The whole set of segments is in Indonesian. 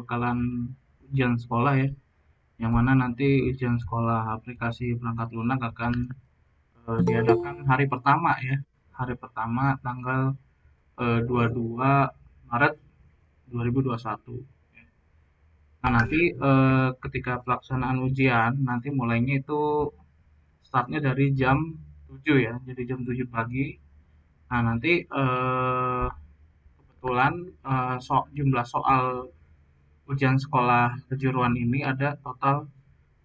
bakalan ujian sekolah ya, yang mana nanti ujian sekolah aplikasi perangkat lunak akan diadakan hari pertama ya, hari pertama tanggal 22 Maret 2021. Nah, nanti ketika pelaksanaan ujian, nanti mulainya itu startnya dari jam 7 ya, jadi jam 7 pagi. Nah, nanti kebetulan jumlah soal ujian sekolah kejuruan ini ada total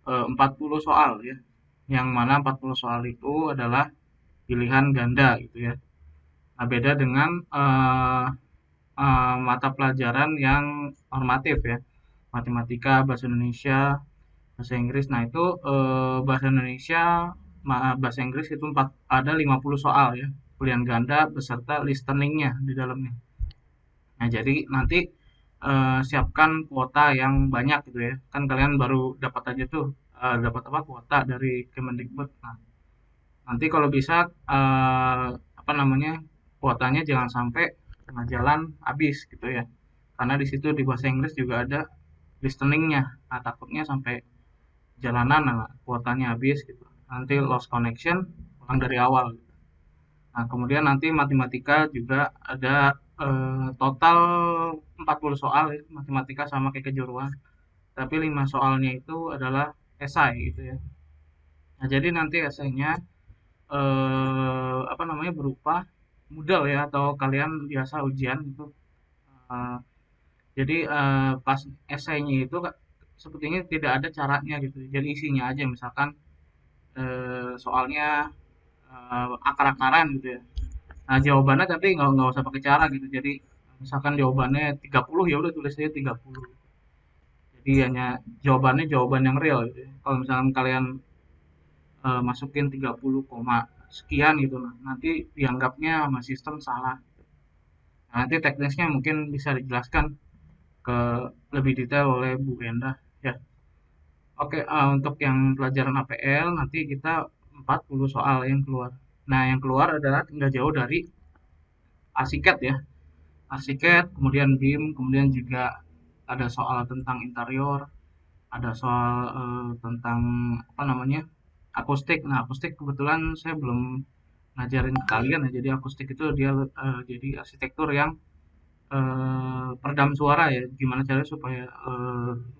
40 soal ya, yang mana 40 soal itu adalah pilihan ganda gitu ya. Nah, beda dengan mata pelajaran yang normatif ya, matematika, bahasa Indonesia, bahasa Inggris. Nah, itu bahasa Indonesia, bahasa Inggris itu ada 50 soal ya, pilihan ganda beserta listeningnya di dalamnya. Nah, jadi nanti siapkan kuota yang banyak gitu ya. Kan kalian baru dapat aja tuh, dapat apa kuota dari Kemendikbud. Nah, nanti kalau bisa apa namanya kuotanya jangan sampai tengah jalan habis gitu ya. Karena di situ di bahasa Inggris juga ada listeningnya. Nah, takutnya sampai jalanan nah, kuotanya habis gitu. Nanti lost connection, ulang dari awal. Nah, kemudian nanti matematika juga ada total 40 soal ya, matematika sama kayak kejuruan. Tapi 5 soalnya itu adalah esai gitu ya. Nah, jadi nanti esainya apa namanya berupa modal ya atau kalian biasa ujian itu. Eh, jadi pas esainya itu sepertinya tidak ada caranya gitu. Jadi isinya aja misalkan soalnya akar-akaran gitu ya. Nah, jawabannya tapi nggak usah pakai cara gitu. Jadi misalkan jawabannya 30 ya udah tulis aja 30. Jadi hanya jawabannya jawaban yang real gitu ya. Kalau misalkan kalian masukin 30, sekian gitu nah, nanti dianggapnya sama sistem salah. Nah, nanti teknisnya mungkin bisa dijelaskan ke lebih detail oleh Bu Enda ya. Oke, untuk yang pelajaran APL nanti kita 40 soal yang keluar. Nah, yang keluar adalah nggak jauh dari Asiket ya. Asiket, kemudian BIM, kemudian juga ada soal tentang interior, ada soal tentang apa namanya akustik. Nah, akustik kebetulan saya belum ngajarin ke kalian ya. Jadi akustik itu dia jadi arsitektur yang peredam suara ya. Gimana caranya supaya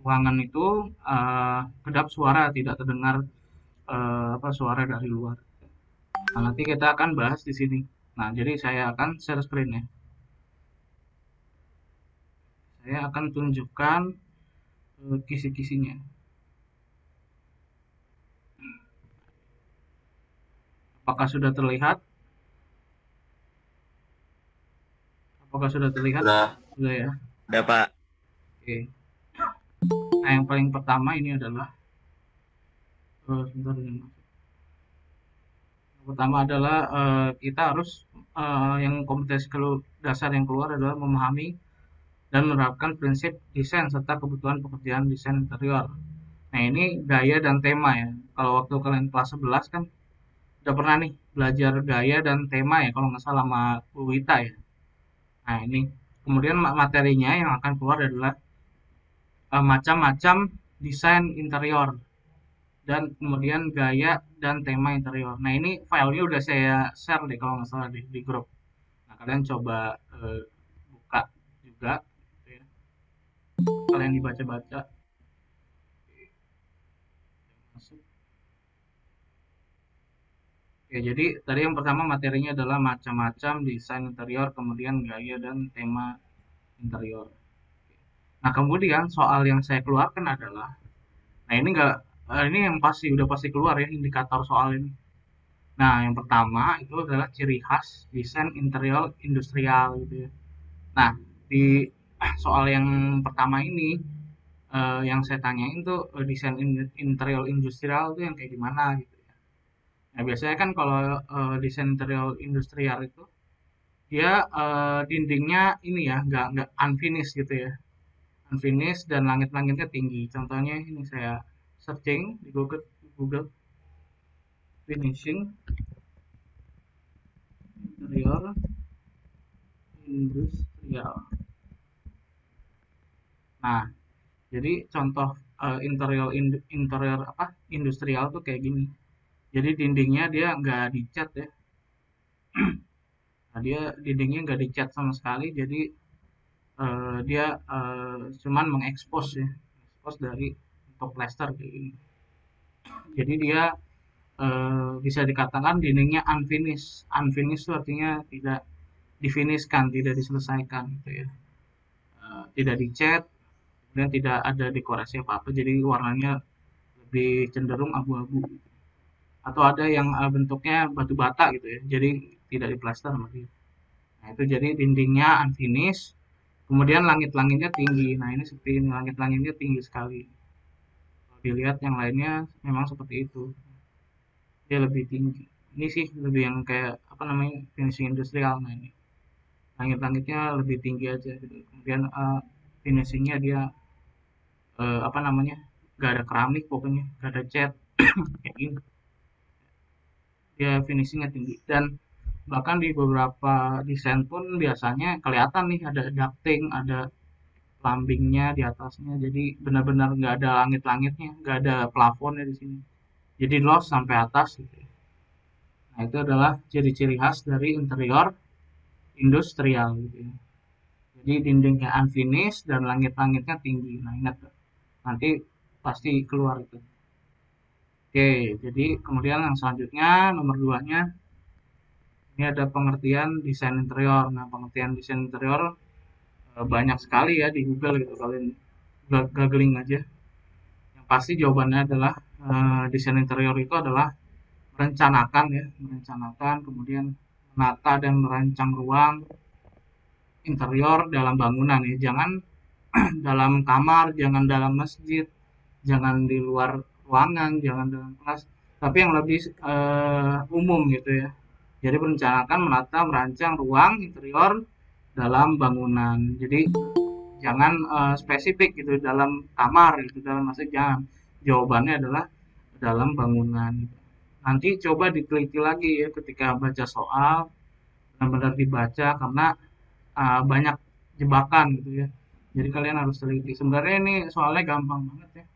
ruangan itu kedap suara, tidak terdengar apa suara dari luar. Nah, nanti kita akan bahas di sini. Nah, jadi saya akan share screen ya. Saya akan tunjukkan kisi-kisinya. Apakah sudah terlihat? Apakah sudah terlihat? Udah, Sudah ya. udah Pak. Oke. Nah, yang paling pertama ini adalah sebentar ini. Yang pertama adalah kita harus yang kompetensi dasar yang keluar adalah memahami dan menerapkan prinsip desain serta kebutuhan pekerjaan desain interior. Nah, ini gaya dan tema ya. Kalau waktu kalian kelas 11 kan udah pernah nih belajar gaya dan tema ya kalau nggak salah sama Bu Wita ya. Nah, ini kemudian materinya yang akan keluar adalah macam-macam desain interior dan kemudian gaya dan tema interior. Nah, ini filenya udah saya share deh kalau nggak salah di grup. Nah, kalian coba buka juga gitu ya. Kalian dibaca-baca masuk. Ya, jadi tadi yang pertama materinya adalah macam-macam desain interior, kemudian gaya dan tema interior. Nah, kemudian soal yang saya keluarkan adalah, nah ini enggak, ini yang pasti udah pasti keluar ya indikator soal ini. Nah, yang pertama itu adalah ciri khas desain interior industrial gitu ya. Nah, di soal yang pertama ini yang saya tanyain tuh desain interior industrial itu yang kayak gimana gitu ya. Nah, biasanya kan kalau desain interior industrial itu dia dindingnya ini ya nggak unfinished gitu ya. Unfinished dan langit-langitnya tinggi. Contohnya ini saya searching di Google finishing interior industrial. Nah, Jadi contoh interior apa industrial tuh kayak gini. Jadi dindingnya dia nggak dicat ya. Nah, dia dindingnya nggak dicat sama sekali. Jadi dia cuman mengekspos ya, ekspos dari untuk plester kayak gini. Jadi dia bisa dikatakan dindingnya unfinished. Unfinished itu artinya tidak difinishkan, tidak diselesaikan gitu ya. Tidak dicat, kemudian tidak ada dekorasi apa-apa, jadi warnanya lebih cenderung abu-abu. Atau ada yang bentuknya batu bata gitu ya, jadi tidak diplaster nanti. Nah itu jadi dindingnya unfinished, kemudian langit-langitnya tinggi. Nah ini seperti ini, langit-langitnya tinggi sekali. Kalau dilihat yang lainnya memang seperti itu, dia lebih tinggi. Ini sih lebih yang kayak apa namanya finishing industrial. Nah ini langit-langitnya lebih tinggi aja gitu. Kemudian finishingnya dia apa namanya gak ada keramik, pokoknya gak ada cat kayak gini, dia finishingnya tinggi. Dan bahkan di beberapa desain pun biasanya kelihatan nih ada ducting, ada plumbingnya di atasnya, jadi benar-benar nggak ada langit-langitnya, nggak ada plafonnya di sini, jadi loss sampai atas gitu ya. Nah itu adalah ciri-ciri khas dari interior industrial gitu ya. Jadi dindingnya unfinished dan langit-langitnya tinggi. Nah ingat nanti pasti keluar itu. Oke, jadi kemudian yang selanjutnya nomor duanya ini ada pengertian desain interior. Nah, pengertian desain interior banyak sekali ya di Google gitu, kalian googling aja. Yang pasti jawabannya adalah desain interior itu adalah merencanakan ya, merencanakan kemudian menata dan merancang ruang interior dalam bangunan ya. Jangan dalam kamar, jangan dalam masjid, jangan di luar ruangan, jangan dalam kelas, tapi yang lebih umum gitu ya. Jadi merencanakan, menata, merancang ruang interior dalam bangunan. Jadi jangan spesifik gitu dalam kamar gitu, dalam masjid jangan. Jawabannya adalah dalam bangunan. Nanti coba diteliti lagi ya ketika baca soal, benar-benar dibaca karena banyak jebakan gitu ya. Jadi kalian harus teliti. Sebenarnya ini soalnya gampang banget ya.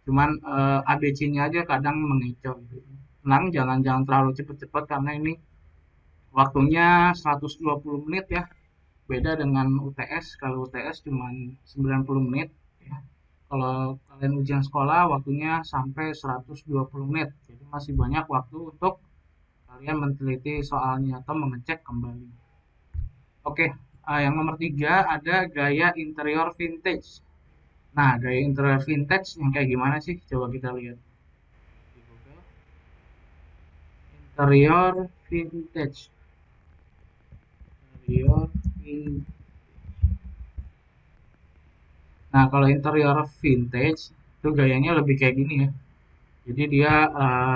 Cuman ABC-nya aja kadang mengecoh gitu. Tenang, jangan terlalu cepet-cepet karena ini waktunya 120 menit ya. Beda dengan UTS. Kalau UTS cuma 90 menit ya. Kalau kalian ujian sekolah waktunya sampai 120 menit. Jadi masih banyak waktu untuk kalian meneliti soalnya atau mengecek kembali. Oke, yang nomor 3 ada gaya interior vintage. Nah, gaya interior vintage yang kayak gimana sih? Coba kita lihat di Google. Interior vintage. Interior vintage. Nah, kalau interior vintage itu gayanya lebih kayak gini ya. Jadi dia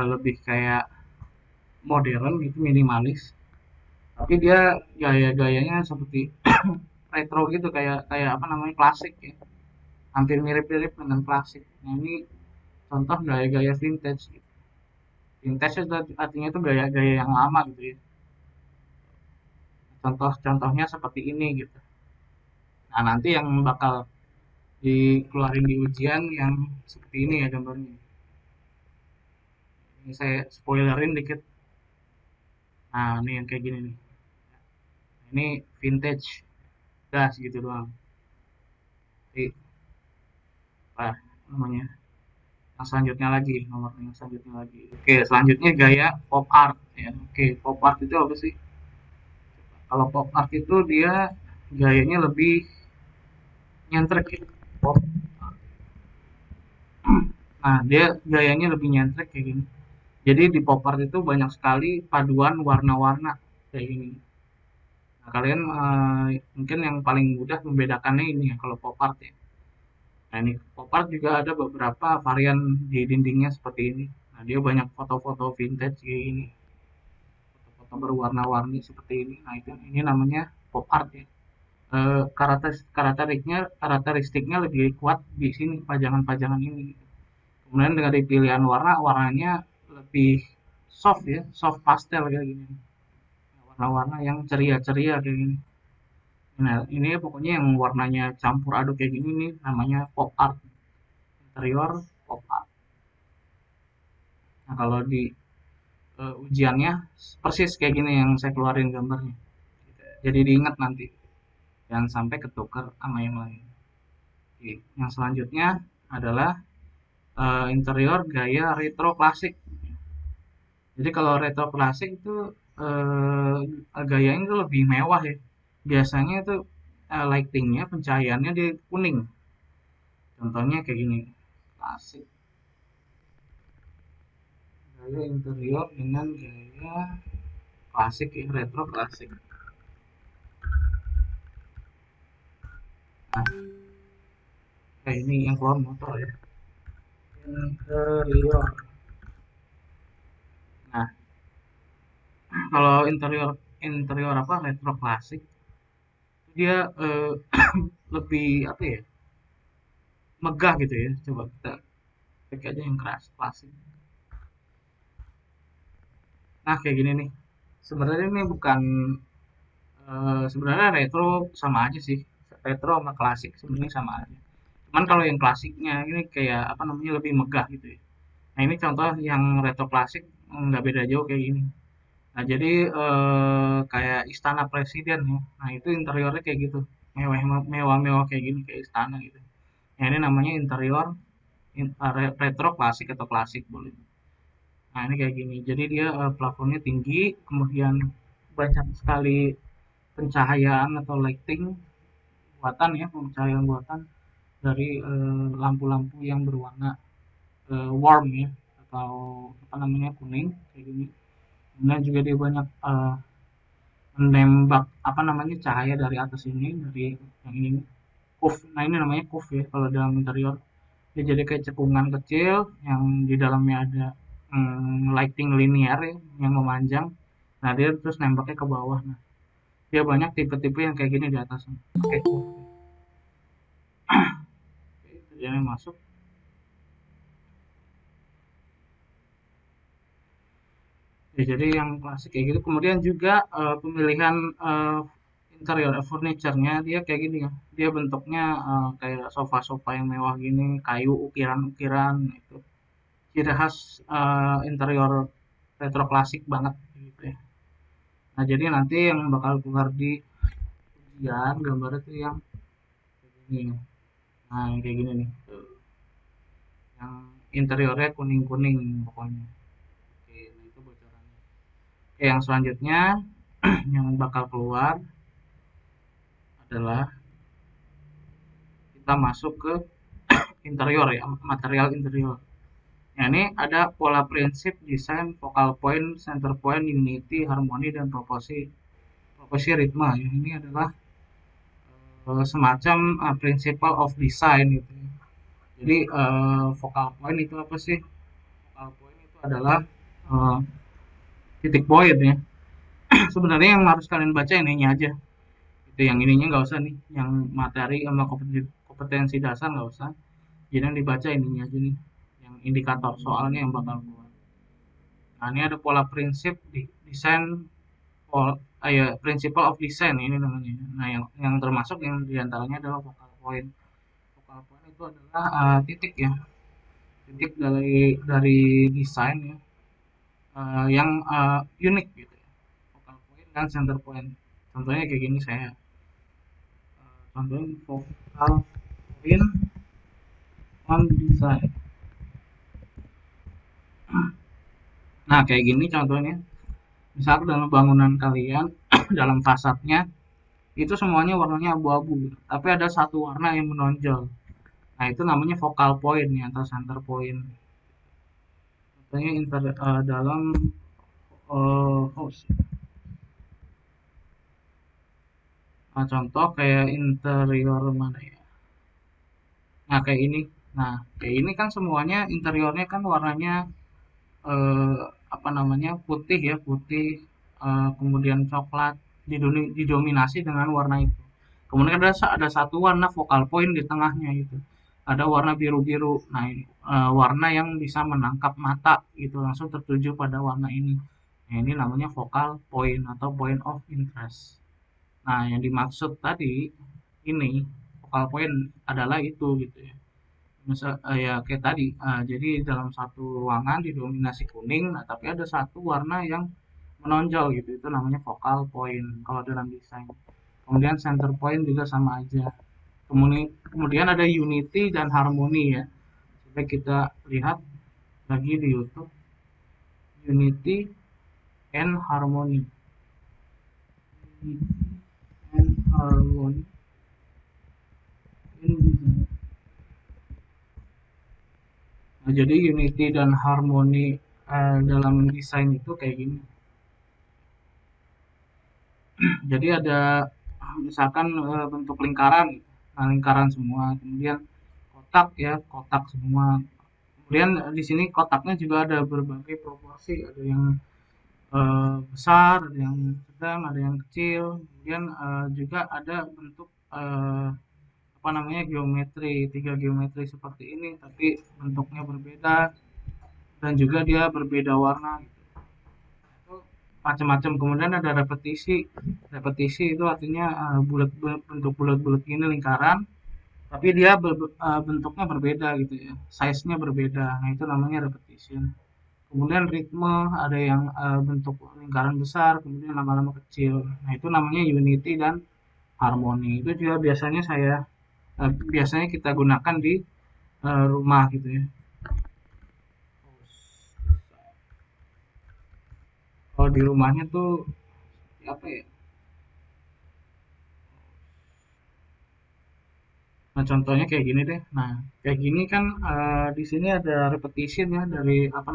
lebih kayak modern gitu, minimalis. Tapi dia gaya-gayanya seperti retro gitu, kayak kayak apa namanya klasik ya. Hampir mirip-mirip dengan klasik. Nah, ini contoh gaya-gaya vintage gitu. Vintage itu artinya itu gaya-gaya yang lama gitu ya. Contoh-contohnya seperti ini gitu. Nah, nanti yang bakal dikeluarin di ujian yang seperti ini ya contohnya. Ini saya spoilerin dikit. Nah, ini yang kayak gini nih. Ini vintage. Udah segitu doang. Jadi, apa namanya? Yang selanjutnya lagi, nomor yang selanjutnya lagi. Oke, selanjutnya gaya pop art ya. Oke, pop art itu apa sih? Kalau pop art itu dia gayanya lebih nyentrek ya. Pop. Nah, dia gayanya lebih nyentrek kayak gini. Jadi di pop art itu banyak sekali paduan warna-warna kayak gini. Nah, kalian mungkin yang paling mudah membedakannya ini ya kalau pop art ya. Nah, ini pop art juga ada beberapa varian di dindingnya seperti ini. Nah, dia banyak foto-foto vintage kayak gini. Foto-foto berwarna-warni seperti ini. Nah, ini namanya pop art ya. Karakteristiknya lebih kuat di sini pajangan-pajangan ini. Kemudian dengan pilihan warna, warnanya lebih soft ya, soft pastel kayak gini. Warna-warna yang ceria-ceria kayak gini. Nah, ini pokoknya yang warnanya campur aduk kayak gini nih namanya pop art. interior pop up. Nah, kalau di ujiannya persis kayak gini yang saya keluarin gambarnya. Jadi diingat nanti, jangan sampai ketukar sama yang lain. Oke, yang selanjutnya adalah interior gaya retro klasik. Jadi kalau retro klasik itu gayanya itu lebih mewah ya. Biasanya itu lightingnya, pencahayaannya di kuning. Contohnya kayak gini, klasik. Gaya interior dengan gaya klasik ya, retro klasik. Nah, kayak ini yang keluar motor ya. Interior. Nah, kalau interior interior apa retro klasik, dia lebih apa ya? Megah gitu ya. Coba kita cek aja yang keras klasik. Nah, kayak gini nih. Sebenarnya ini bukan sebenarnya retro sama aja sih. Retro sama klasik sebenarnya sama aja. Cuman kalau yang klasiknya ini kayak apa namanya lebih megah gitu ya. Nah, ini contoh yang retro klasik nggak beda jauh kayak gini. Nah, jadi kayak istana presiden ya. Nah, itu interiornya kayak gitu. Mewah-mewah kayak gini kayak istana gitu. Nah, ini namanya interior retro klasik atau klasik boleh. Nah, ini kayak gini. Jadi dia plafonnya tinggi, kemudian banyak sekali pencahayaan atau lighting buatan ya, pencahayaan buatan dari lampu-lampu yang berwarna warm ya atau apa namanya kuning kayak gini. Kemudian juga dia banyak menembak apa namanya cahaya dari atas ini dari yang ini curve. Nah, ini namanya curve ya kalau dalam interior. Dia jadi kayak cekungan kecil yang di dalamnya ada lighting linear ya, yang memanjang. Nah, dia terus nembaknya ke bawah. Nah, dia banyak tipe-tipe yang kayak gini di atasnya. Oke, jadi masuk. Ya, jadi yang klasik kayak gitu. Kemudian juga pemilihan interior furniture-nya dia kayak gini ya. Dia bentuknya kayak sofa-sofa yang mewah gini, kayu ukiran-ukiran itu. Ciri khas interior retro klasik banget gitu ya. Nah, jadi nanti yang bakal keluar di ujian gambarnya tuh yang kayak gini. Nah, yang kayak gini nih. Yang interiornya kuning-kuning pokoknya. Oke, nah itu bocorannya. Oke, yang selanjutnya yang bakal keluar adalah kita masuk ke interior ya, material interior. Nah, ini ada pola prinsip desain focal point, center point, unity, harmoni, dan proporsi ritme. Ya, ini adalah semacam principle of design gitu ya. Jadi focal point itu apa sih? Focal point itu adalah uh, titik poin ya. Sebenarnya yang harus kalian baca ininya aja. Itu yang ininya nggak usah nih, yang materi sama kompetensi dasar nggak usah. Jadi yang dibaca ininya aja nih, yang indikator soalnya yang bakal keluar. Nah, ini ada pola prinsip di desain ya, principle of design ini namanya. Nah, yang termasuk yang diantaranya adalah focal point. Focal point itu adalah titik ya, titik dari desain ya, yang unik gitu ya. Focal point dan center point. Contohnya kayak gini saya contohnya focal point on design. Nah, kayak gini contohnya. Misal dalam bangunan kalian, dalam fasadnya, itu semuanya warnanya abu-abu. Tapi ada satu warna yang menonjol. Nah, itu namanya focal point ya, atau center point. Contohnya dalam house. Nah, contoh kayak interior mana ya? Nah, kayak ini. Nah, kayak ini kan semuanya interiornya kan warnanya eh, apa namanya putih ya putih kemudian coklat didominasi dengan warna itu kemudian ada satu warna focal point di tengahnya itu ada warna biru-biru nah ini, warna yang bisa menangkap mata gitu langsung tertuju pada warna ini nah, ini namanya focal point atau point of interest nah yang dimaksud tadi ini focal point adalah itu gitu ya Misal, ya kayak tadi, jadi dalam satu ruangan didominasi kuning, nah tapi ada satu warna yang menonjol gitu, itu namanya focal point kalau dalam desain. Kemudian center point juga sama aja. Kemudian ada unity dan harmony ya. Coba kita lihat lagi di YouTube, unity and harmony. Unity and harmony in design. Nah, jadi unity dan harmoni dalam desain itu kayak gini. Jadi ada misalkan bentuk lingkaran, nah lingkaran semua, kemudian kotak ya, kotak semua. Kemudian di sini kotaknya juga ada berbagai proporsi, ada yang besar, ada yang sedang, ada yang kecil. Kemudian juga ada bentuk apa namanya geometri, tiga geometri seperti ini, tapi bentuknya berbeda dan juga dia berbeda warna. Itu macam-macam. Kemudian ada repetisi. Repetisi itu artinya bulat bentuk bulat-bulat gini lingkaran, tapi dia bentuknya berbeda gitu ya, size-nya berbeda. Nah itu namanya repetition. Kemudian ritme, ada yang bentuk lingkaran besar, kemudian lama-lama kecil. Nah itu namanya unity dan harmoni. Itu juga biasanya kita gunakan di rumah gitu ya. Kalau di rumahnya tuh apa ya? Nah, contohnya kayak gini deh. Nah, kayak gini kan di sini ada repetition ya dari eh, apa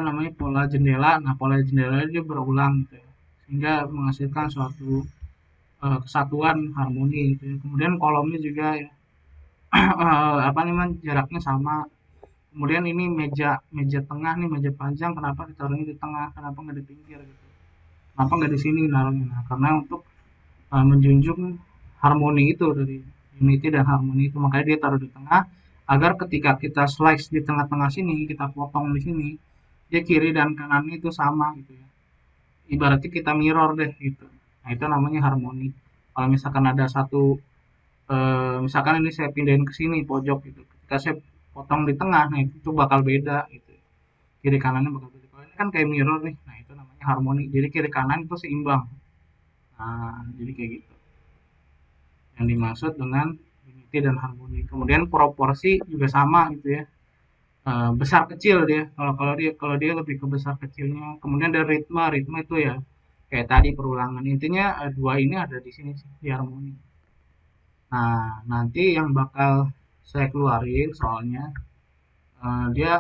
namanya pola jendela. Nah, pola jendela dia berulang gitu ya. Sehingga menghasilkan suatu kesatuan harmoni gitu ya. Kemudian kolomnya juga ya, apa namanya jaraknya sama. Kemudian ini meja meja tengah nih meja panjang kenapa ditaruhnya di tengah kenapa nggak di pinggir gitu kenapa nggak di sini naruhnya nah, karena untuk menjunjung harmoni itu dari unity dan harmoni itu makanya dia taruh di tengah agar ketika kita slice di tengah-tengah sini kita potong di sini dia kiri dan kanannya itu sama gitu ya ibaratnya kita mirror deh gitu nah itu namanya harmoni kalau misalkan ada satu misalkan ini saya pindahin ke sini pojok gitu ketika saya potong di tengah nah itu bakal beda gitu kiri kanannya bakal beda kalau ini kan kayak mirror nih nah itu namanya harmoni jadi kiri kanan itu seimbang nah jadi kayak gitu yang dimaksud dengan unity dan harmoni. Kemudian proporsi juga sama gitu ya. Besar kecil dia. Kalau dia lebih ke besar kecilnya. Kemudian ada ritme, ritme itu ya kayak tadi perulangan. Intinya dua ini ada di sini sih di harmoni. Nah, nanti yang bakal saya keluarin soalnya dia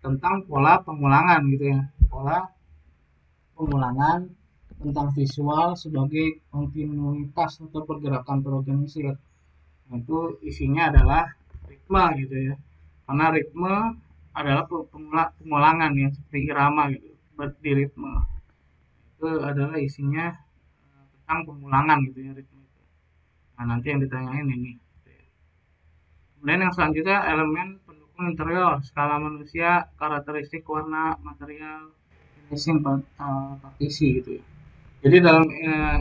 tentang pola pengulangan gitu ya. Pola pengulangan tentang visual sebagai kontinuitas atau pergerakan terorganisir. Itu isinya adalah ritme gitu ya karena ritme adalah pengulangan ya seperti irama gitu di ritme itu adalah isinya tentang pengulangan gitu ya ritme itu nah nanti yang ditanyain ini gitu ya. Kemudian yang selanjutnya elemen pendukung interior skala manusia karakteristik warna material finishing partisi gitu ya jadi dalam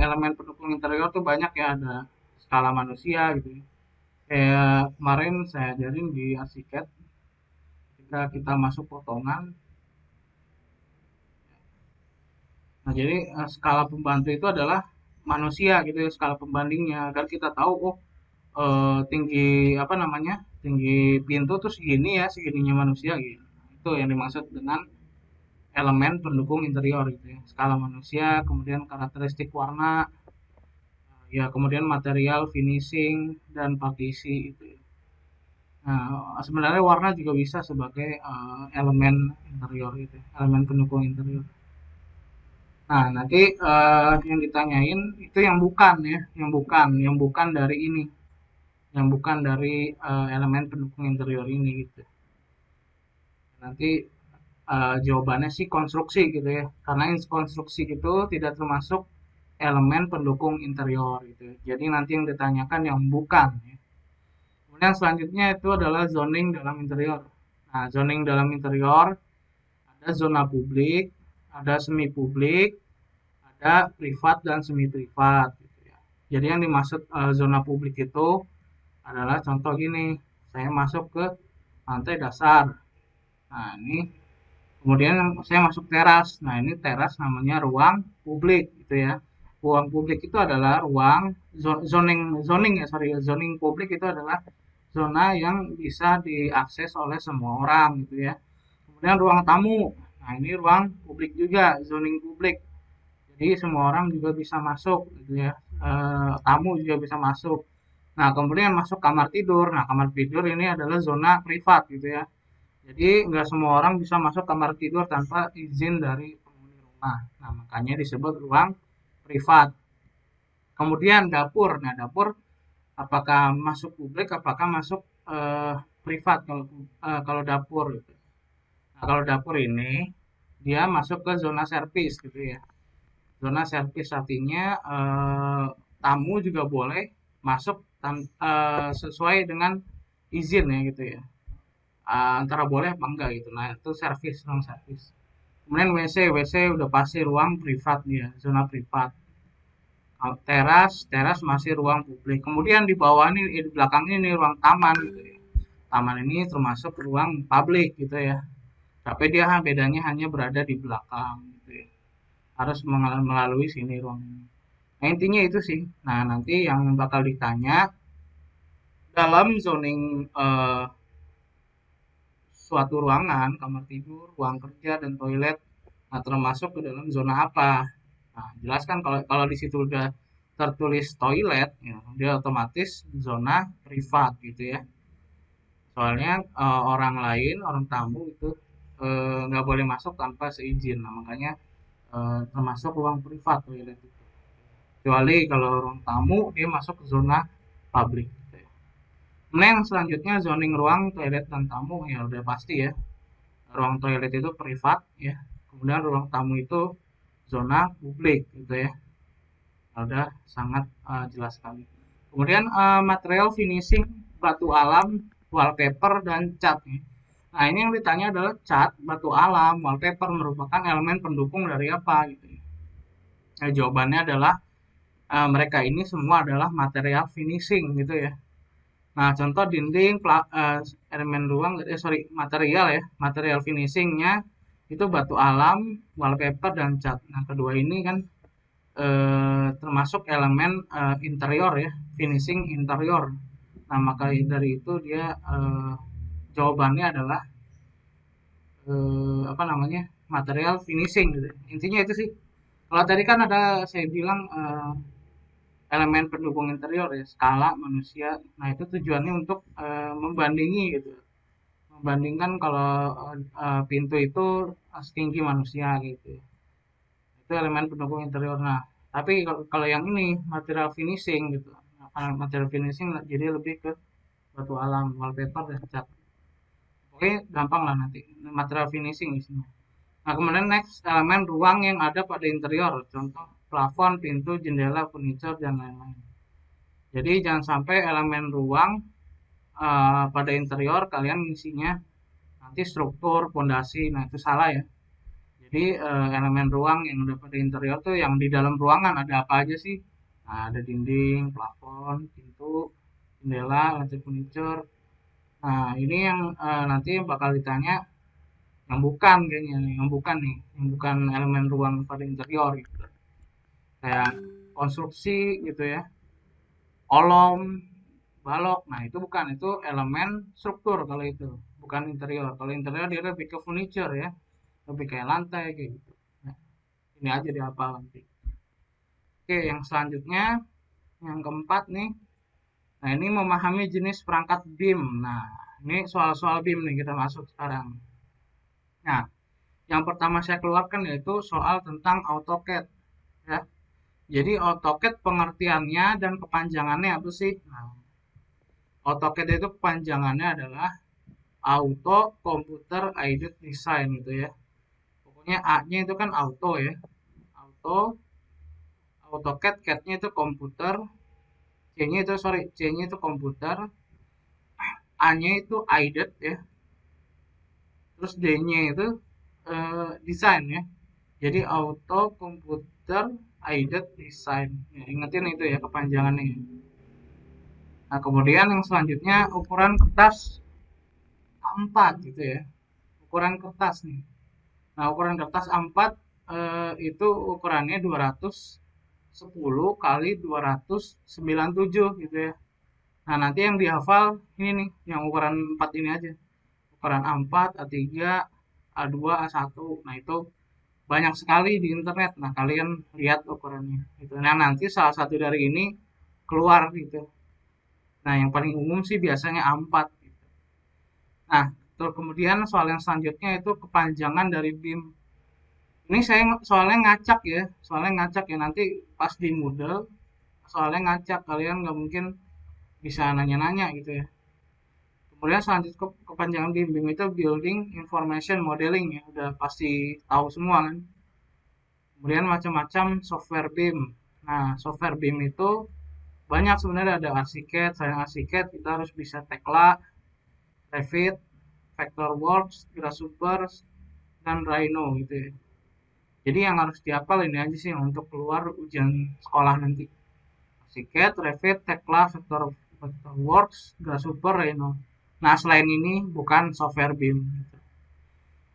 elemen pendukung interior tuh banyak ya ada skala manusia gitu ya kayak kemarin saya ajarin di Arsiket ketika kita masuk potongan nah jadi skala pembantu itu adalah manusia gitu ya skala pembandingnya agar kita tahu oh tinggi apa namanya tinggi pintu tuh segini ya segininya manusia gitu itu yang dimaksud dengan elemen pendukung interior gitu ya skala manusia kemudian karakteristik warna ya kemudian material finishing dan partisi itu ya. Nah, sebenarnya warna juga bisa sebagai elemen interior itu, elemen pendukung interior. Nah, nanti yang ditanyain itu yang bukan dari ini, yang bukan dari elemen pendukung interior ini gitu. Nanti jawabannya sih konstruksi gitu ya, karena konstruksi itu tidak termasuk elemen pendukung interior gitu. Jadi nanti yang ditanyakan yang bukan. Ya. Kemudian selanjutnya itu adalah zoning dalam interior. Nah, zoning dalam interior ada zona publik, ada semi publik, ada privat dan semi privat. Gitu ya. Jadi yang dimaksud zona publik itu adalah contoh gini, saya masuk ke lantai dasar. Nah, ini kemudian saya masuk teras. Nah, ini teras namanya ruang publik gitu ya. Ruang publik itu adalah ruang zoning zoning ya, sorry, zoning publik itu adalah zona yang bisa diakses oleh semua orang gitu ya. Kemudian ruang tamu. Nah, ini ruang publik juga, zoning publik. Jadi semua orang juga bisa masuk gitu ya. Tamu juga bisa masuk. Nah, kemudian masuk kamar tidur. Nah, kamar tidur ini adalah zona privat gitu ya. Jadi nggak semua orang bisa masuk kamar tidur tanpa izin dari penghuni rumah. Nah, makanya disebut ruang privat. Kemudian dapur. Nah, dapur apakah masuk publik, apakah masuk privat kalau dapur gitu. Nah, kalau dapur ini dia masuk ke zona servis gitu ya. Zona servis artinya tamu juga boleh masuk sesuai dengan izin ya gitu ya. Antara boleh apa enggak gitu. Nah, itu servis, non servis. Kemudian WC, WC udah pasti ruang privat dia, zona privat. Teras, teras masih ruang publik. Kemudian di bawah ini, di belakang ini ruang taman gitu ya. Taman ini termasuk ruang publik gitu ya. Tapi dia bedanya hanya berada di belakang gitu ya. Harus melalui sini ruang ini. Nah, intinya itu sih. Nah, nanti yang bakal ditanya dalam zoning suatu ruangan, kamar tidur, ruang kerja, dan toilet, nah, termasuk ke dalam zona apa. Nah, jelaskan kalau kalau di situ udah tertulis toilet, ya, dia otomatis zona privat gitu ya. Soalnya orang lain, orang tamu itu nggak boleh masuk tanpa seizin. Nah, makanya termasuk ruang privat toilet itu. Kecuali kalau ruang tamu dia masuk ke zona publik. Gitu ya. Kemudian selanjutnya zoning ruang toilet dan tamu ya udah pasti ya. Ruang toilet itu privat ya. Kemudian ruang tamu itu zona publik gitu ya. Udah sangat jelas sekali. Kemudian material finishing batu alam, wallpaper dan cat. Nah, ini yang ditanya adalah cat, batu alam, wallpaper merupakan elemen pendukung dari apa gitu. Nah, jawabannya adalah mereka ini semua adalah material finishing gitu ya. Nah, contoh dinding, elemen ruang, sorry, material ya, material finishingnya itu batu alam, wallpaper dan cat. Nah, kedua ini kan termasuk elemen interior ya, finishing interior. Nah, maka dari itu dia jawabannya adalah apa namanya material finishing gitu. Intinya itu sih. Kalau tadi kan ada saya bilang elemen pendukung interior ya, skala manusia. Nah, itu tujuannya untuk membandingi gitu. Membandingkan kalau pintu itu setinggi manusia gitu. Itu elemen pendukung interior. Nah, tapi kalau yang ini material finishing gitu. Material finishing jadi lebih ke batu alam, wallpaper dan cat. Oke, gampang lah nanti material finishing di sini. Nah, kemudian next elemen ruang yang ada pada interior, contoh plafon, pintu, jendela, furniture dan lain-lain. Jadi jangan sampai elemen ruang pada interior kalian isinya nanti struktur, fondasi, nah itu salah ya. Jadi elemen ruang yang ada pada interior tuh yang di dalam ruangan ada apa aja sih? Nah, ada dinding, plafon, pintu, jendela, lantai furniture. Nah, ini yang nanti bakal ditanya yang bukan kayaknya nih, yang bukan elemen ruang pada interior gitu. Kayak konstruksi gitu ya, kolom, balok. Nah, itu bukan, itu elemen struktur kalau itu, bukan interior. Kalau interior dia lebih ke furniture ya, lebih kayak lantai kayak gitu. Nah, ini aja di apa nanti. Oke, yang selanjutnya, yang keempat nih. Nah, ini memahami jenis perangkat BIM. Nah, ini soal-soal BIM nih kita masuk sekarang. Nah, yang pertama saya keluarkan yaitu soal tentang AutoCAD ya. Jadi AutoCAD pengertiannya dan kepanjangannya apa sih? Nah, AutoCAD itu kepanjangannya adalah Auto Computer Aided Design gitu ya. Pokoknya A-nya itu kan auto ya. Auto, AutoCAD, CAD-nya itu komputer, C-nya itu sorry, C-nya itu komputer, A-nya itu aided ya. Terus D-nya itu desain ya. Jadi Auto Computer Aided Design. Ya, ingetin itu ya kepanjangannya. Nah, kemudian yang selanjutnya ukuran kertas A4 gitu ya. Ukuran kertas nih. Nah, ukuran kertas A4 itu ukurannya 210 kali 297 gitu ya. Nah, nanti yang dihafal ini nih, yang ukuran 4 ini aja. Ukuran A4, A3, A2, A1. Nah, itu banyak sekali di internet. Nah, kalian lihat ukurannya. Gitu. Nah, nanti salah satu dari ini keluar gitu. Nah, yang paling umum sih biasanya A4 gitu. Nah, terus kemudian soal yang selanjutnya itu kepanjangan dari BIM. Ini saya soalnya ngacak ya, soalnya ngacak ya nanti pas di Moodle, soalnya ngacak kalian nggak mungkin bisa nanya-nanya gitu ya. Kemudian selanjutnya kepanjangan BIM, BIM itu Building Information Modeling ya, udah pasti tahu semua kan. Kemudian macam-macam software BIM. Nah, software BIM itu banyak sebenarnya, ada Archicad, selain Archicad kita harus bisa Tekla, Revit, Vectorworks, Grasshopper, dan Rhino gitu ya. Jadi yang harus dihafal ini aja sih untuk keluar ujian sekolah nanti. Archicad, Revit, Tekla, Vectorworks, Grasshopper, Rhino. Nah, selain ini bukan software BIM. Gitu.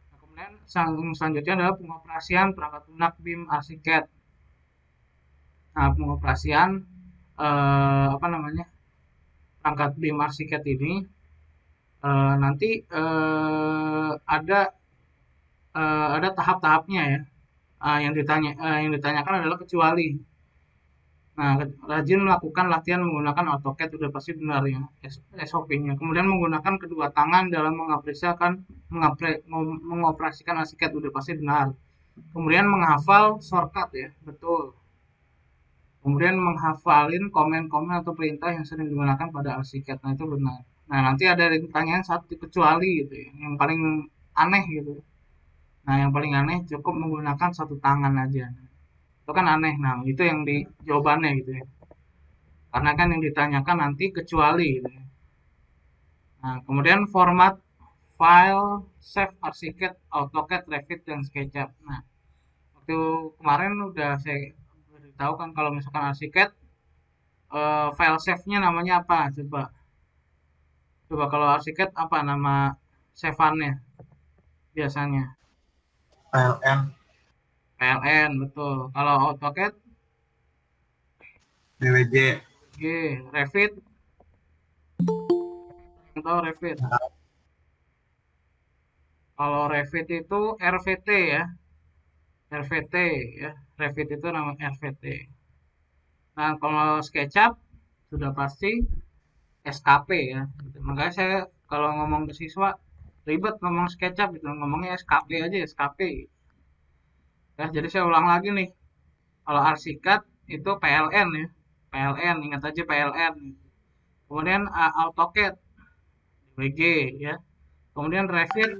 Nah, kemudian selanjutnya adalah pengoperasian perangkat lunak BIM Archicad. Nah, pengoperasian apa namanya, perangkat BIM Archicad ini nanti ada tahap-tahapnya ya. Yang ditanyakan adalah kecuali. Nah, rajin melakukan latihan menggunakan AutoCAD sudah pasti benar ya SOP-nya. Kemudian menggunakan kedua tangan dalam mengoperasikan AutoCAD sudah pasti benar. Kemudian menghafal shortcut ya, betul. Kemudian menghafalin komen-komen atau perintah yang sering digunakan pada AutoCAD, nah itu benar. Nah, nanti ada pertanyaan satu kecuali gitu ya, yang paling aneh gitu. Nah, yang paling aneh cukup menggunakan satu tangan aja. Itu kan aneh. Nah, itu yang di jawabannya gitu ya. Karena kan yang ditanyakan nanti kecuali gitu ya. Nah, kemudian format file, save Archicad, AutoCAD, Revit, dan SketchUp. Nah, waktu kemarin udah saya beritahu kan kalau misalkan Archicad, file save-nya namanya apa? Coba. Coba kalau Archicad apa nama save-annya biasanya? PLN, PLN, betul. Kalau AutoCAD, DWG, G, Revit, atau Revit. Kalau Revit itu RVT ya, RVT ya. Revit itu nama RVT. Nah, kalau SketchUp sudah pasti SKP ya. Makanya saya kalau ngomong ke siswa ribet ngomong SketchUp gitu, ngomongnya SKP aja SKP. Ya, jadi saya ulang lagi nih. Kalau Archicad itu PLN ya. PLN, ingat aja PLN. Kemudian AutoCAD, WG ya. Kemudian Revit,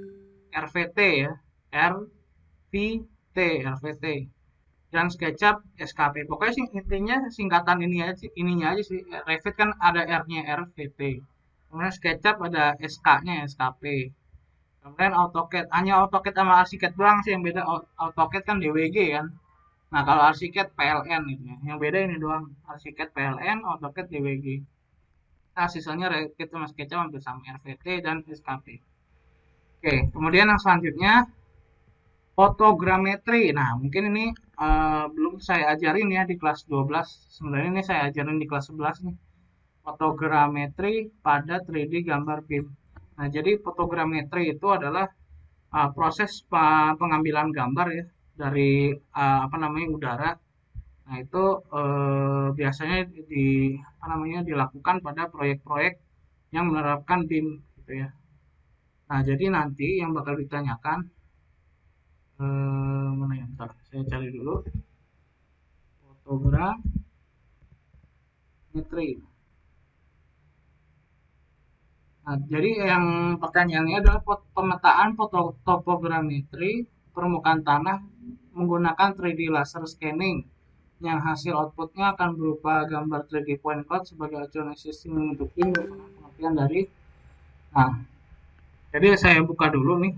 RVT ya. RVT, RVT. Dan SketchUp SKP. Pokoknya sih intinya singkatan ininya aja sih. Revit kan ada R-nya RVT. Kemudian SketchUp ada SK-nya SKP. Kemudian AutoCAD, hanya AutoCAD sama Archicad doang sih yang beda. AutoCAD kan DWG kan. Nah, kalau Archicad PLN gitu ya. Yang beda ini doang. Archicad PLN, AutoCAD DWG. Nah, sisanya Revit sama SketchUp hampir sama RVT dan SKP. Oke, kemudian yang selanjutnya fotogrametri. Nah, mungkin ini belum saya ajarin ya di kelas 12. Sebenarnya ini saya ajarin di kelas 11 nih. Fotogrametri pada 3D gambar BIM. Nah, jadi fotogrametri itu adalah proses pengambilan gambar ya dari apa namanya udara. Nah, itu biasanya apa namanya dilakukan pada proyek-proyek yang menerapkan BIM gitu ya. Nah, jadi nanti yang bakal ditanyakan mana ya? Bentar, saya cari dulu. Fotogrametri. Nah, jadi yang pertanyaannya adalah pemetaan topogrametri permukaan tanah menggunakan 3D laser scanning yang hasil outputnya akan berupa gambar 3D point cloud sebagai acuan existing untuk BIM pengertian dari. Nah, jadi saya buka dulu nih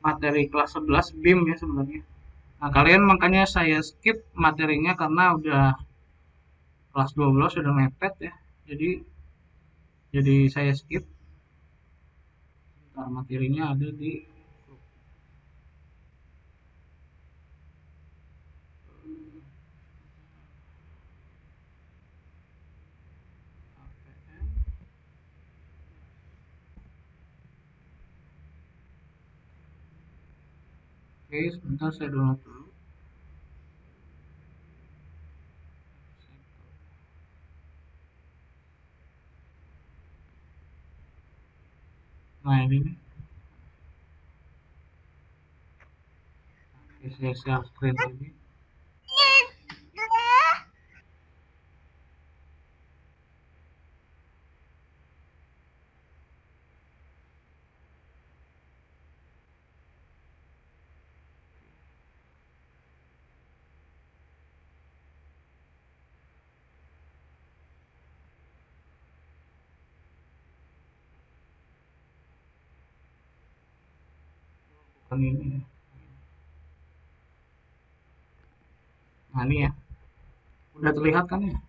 materi kelas 11 BIM ya sebenarnya. Nah, kalian makanya saya skip materinya karena udah kelas 12 sudah mepet ya. Jadi Jadi saya skip, ntar materinya ada di grup. Oke, sebentar saya download dulu. Nah ini nih, oke, saya share screen lagi. Bukan ini. Nah ini ya, udah terlihat kan ya?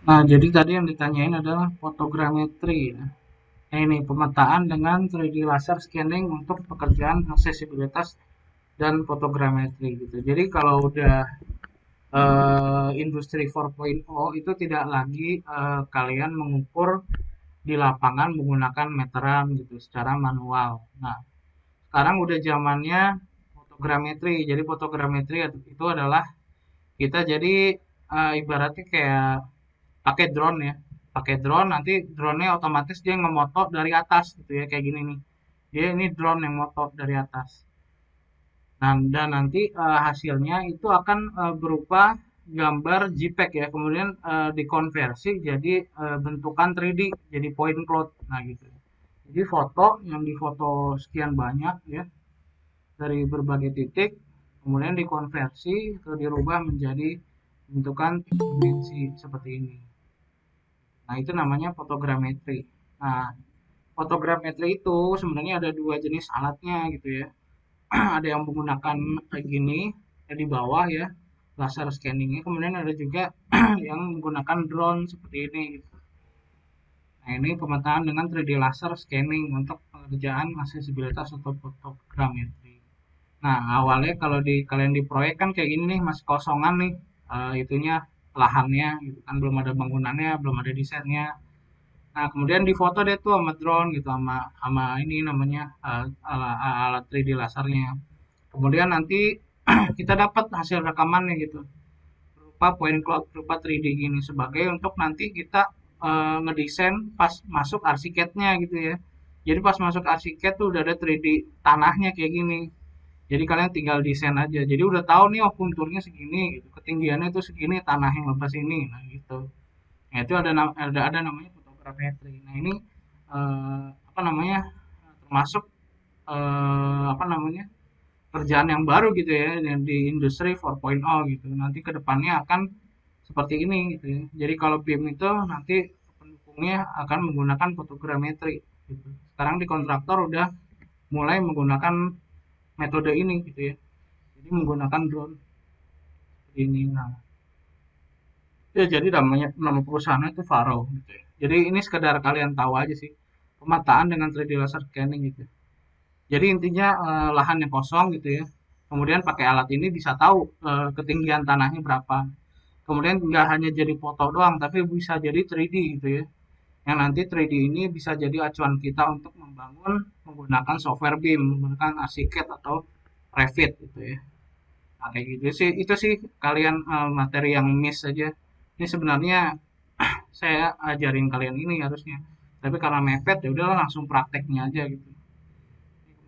Nah, jadi tadi yang ditanyain adalah fotogrametri ya. Nah, ini pemetaan dengan 3D laser scanning untuk pekerjaan aksesibilitas dan fotogrametri gitu. Jadi kalau udah industri 4.0 itu tidak lagi kalian mengukur di lapangan menggunakan meteran gitu secara manual. Nah, sekarang udah zamannya fotogrametri. Jadi fotogrametri itu adalah kita jadi ibaratnya kayak pakai drone ya, pakai drone nanti drone-nya otomatis dia ngemoto dari atas gitu ya, kayak gini nih, dia ini drone yang moto dari atas. Nah, dan nanti hasilnya itu akan berupa gambar JPEG ya, kemudian dikonversi jadi bentukan 3D, jadi point cloud. Nah gitu, jadi foto yang difoto sekian banyak ya dari berbagai titik, kemudian dikonversi atau dirubah menjadi bentukan dimensi seperti ini. Nah, itu namanya fotogrametri. Nah, fotogrametri itu sebenarnya ada dua jenis alatnya gitu ya. Ada yang menggunakan kayak gini ya di bawah ya, laser scanningnya. Kemudian ada juga yang menggunakan drone seperti ini gitu. Nah, ini pemetaan dengan 3D laser scanning untuk pengerjaan aksesibilitas atau fotogrametri. Nah, awalnya kalau di kalian di proyek kan kayak gini nih, masih kosongan nih, itunya lahannya gitu kan, belum ada bangunannya, belum ada desainnya. Nah, kemudian difoto deh tuh sama drone gitu, sama sama ini namanya alat 3D lasernya. Kemudian nanti kita dapat hasil rekamannya gitu, berupa point cloud, berupa 3D gini sebagai untuk nanti kita ngedesain pas masuk ArchiCAD-nya gitu ya. Jadi pas masuk ArchiCAD tuh udah ada 3D tanahnya kayak gini. Jadi kalian tinggal desain aja. Jadi udah tahu nih, oh konturnya segini gitu, ketinggiannya itu segini, tanah yang lepas ini, nah gitu. Nah, itu ada namanya fotogrametri. Nah, ini apa namanya? Termasuk apa namanya? Kerjaan yang baru gitu ya di industri 4.0 gitu. Nanti kedepannya akan seperti ini gitu ya. Jadi kalau BIM itu nanti pendukungnya akan menggunakan fotogrametri gitu. Sekarang di kontraktor udah mulai menggunakan metode ini gitu ya. Jadi menggunakan drone ini. Nah, ya jadi namanya nama perusahaannya itu Faro gitu ya. Jadi ini sekedar kalian tahu aja sih, pemetaan dengan 3D laser scanning gitu. Jadi intinya lahan yang kosong gitu ya. Kemudian pakai alat ini bisa tahu ketinggian tanahnya berapa. Kemudian nggak hanya jadi foto doang, tapi bisa jadi 3D gitu ya. Yang nanti 3D ini bisa jadi acuan kita untuk membangun menggunakan software BIM, menggunakan ArchiCAD atau Revit gitu ya. Nah, kayak gitu sih, itu sih kalian materi yang miss aja. Ini sebenarnya saya ajarin kalian ini harusnya. Tapi karena mepet ya udahlah langsung prakteknya aja gitu.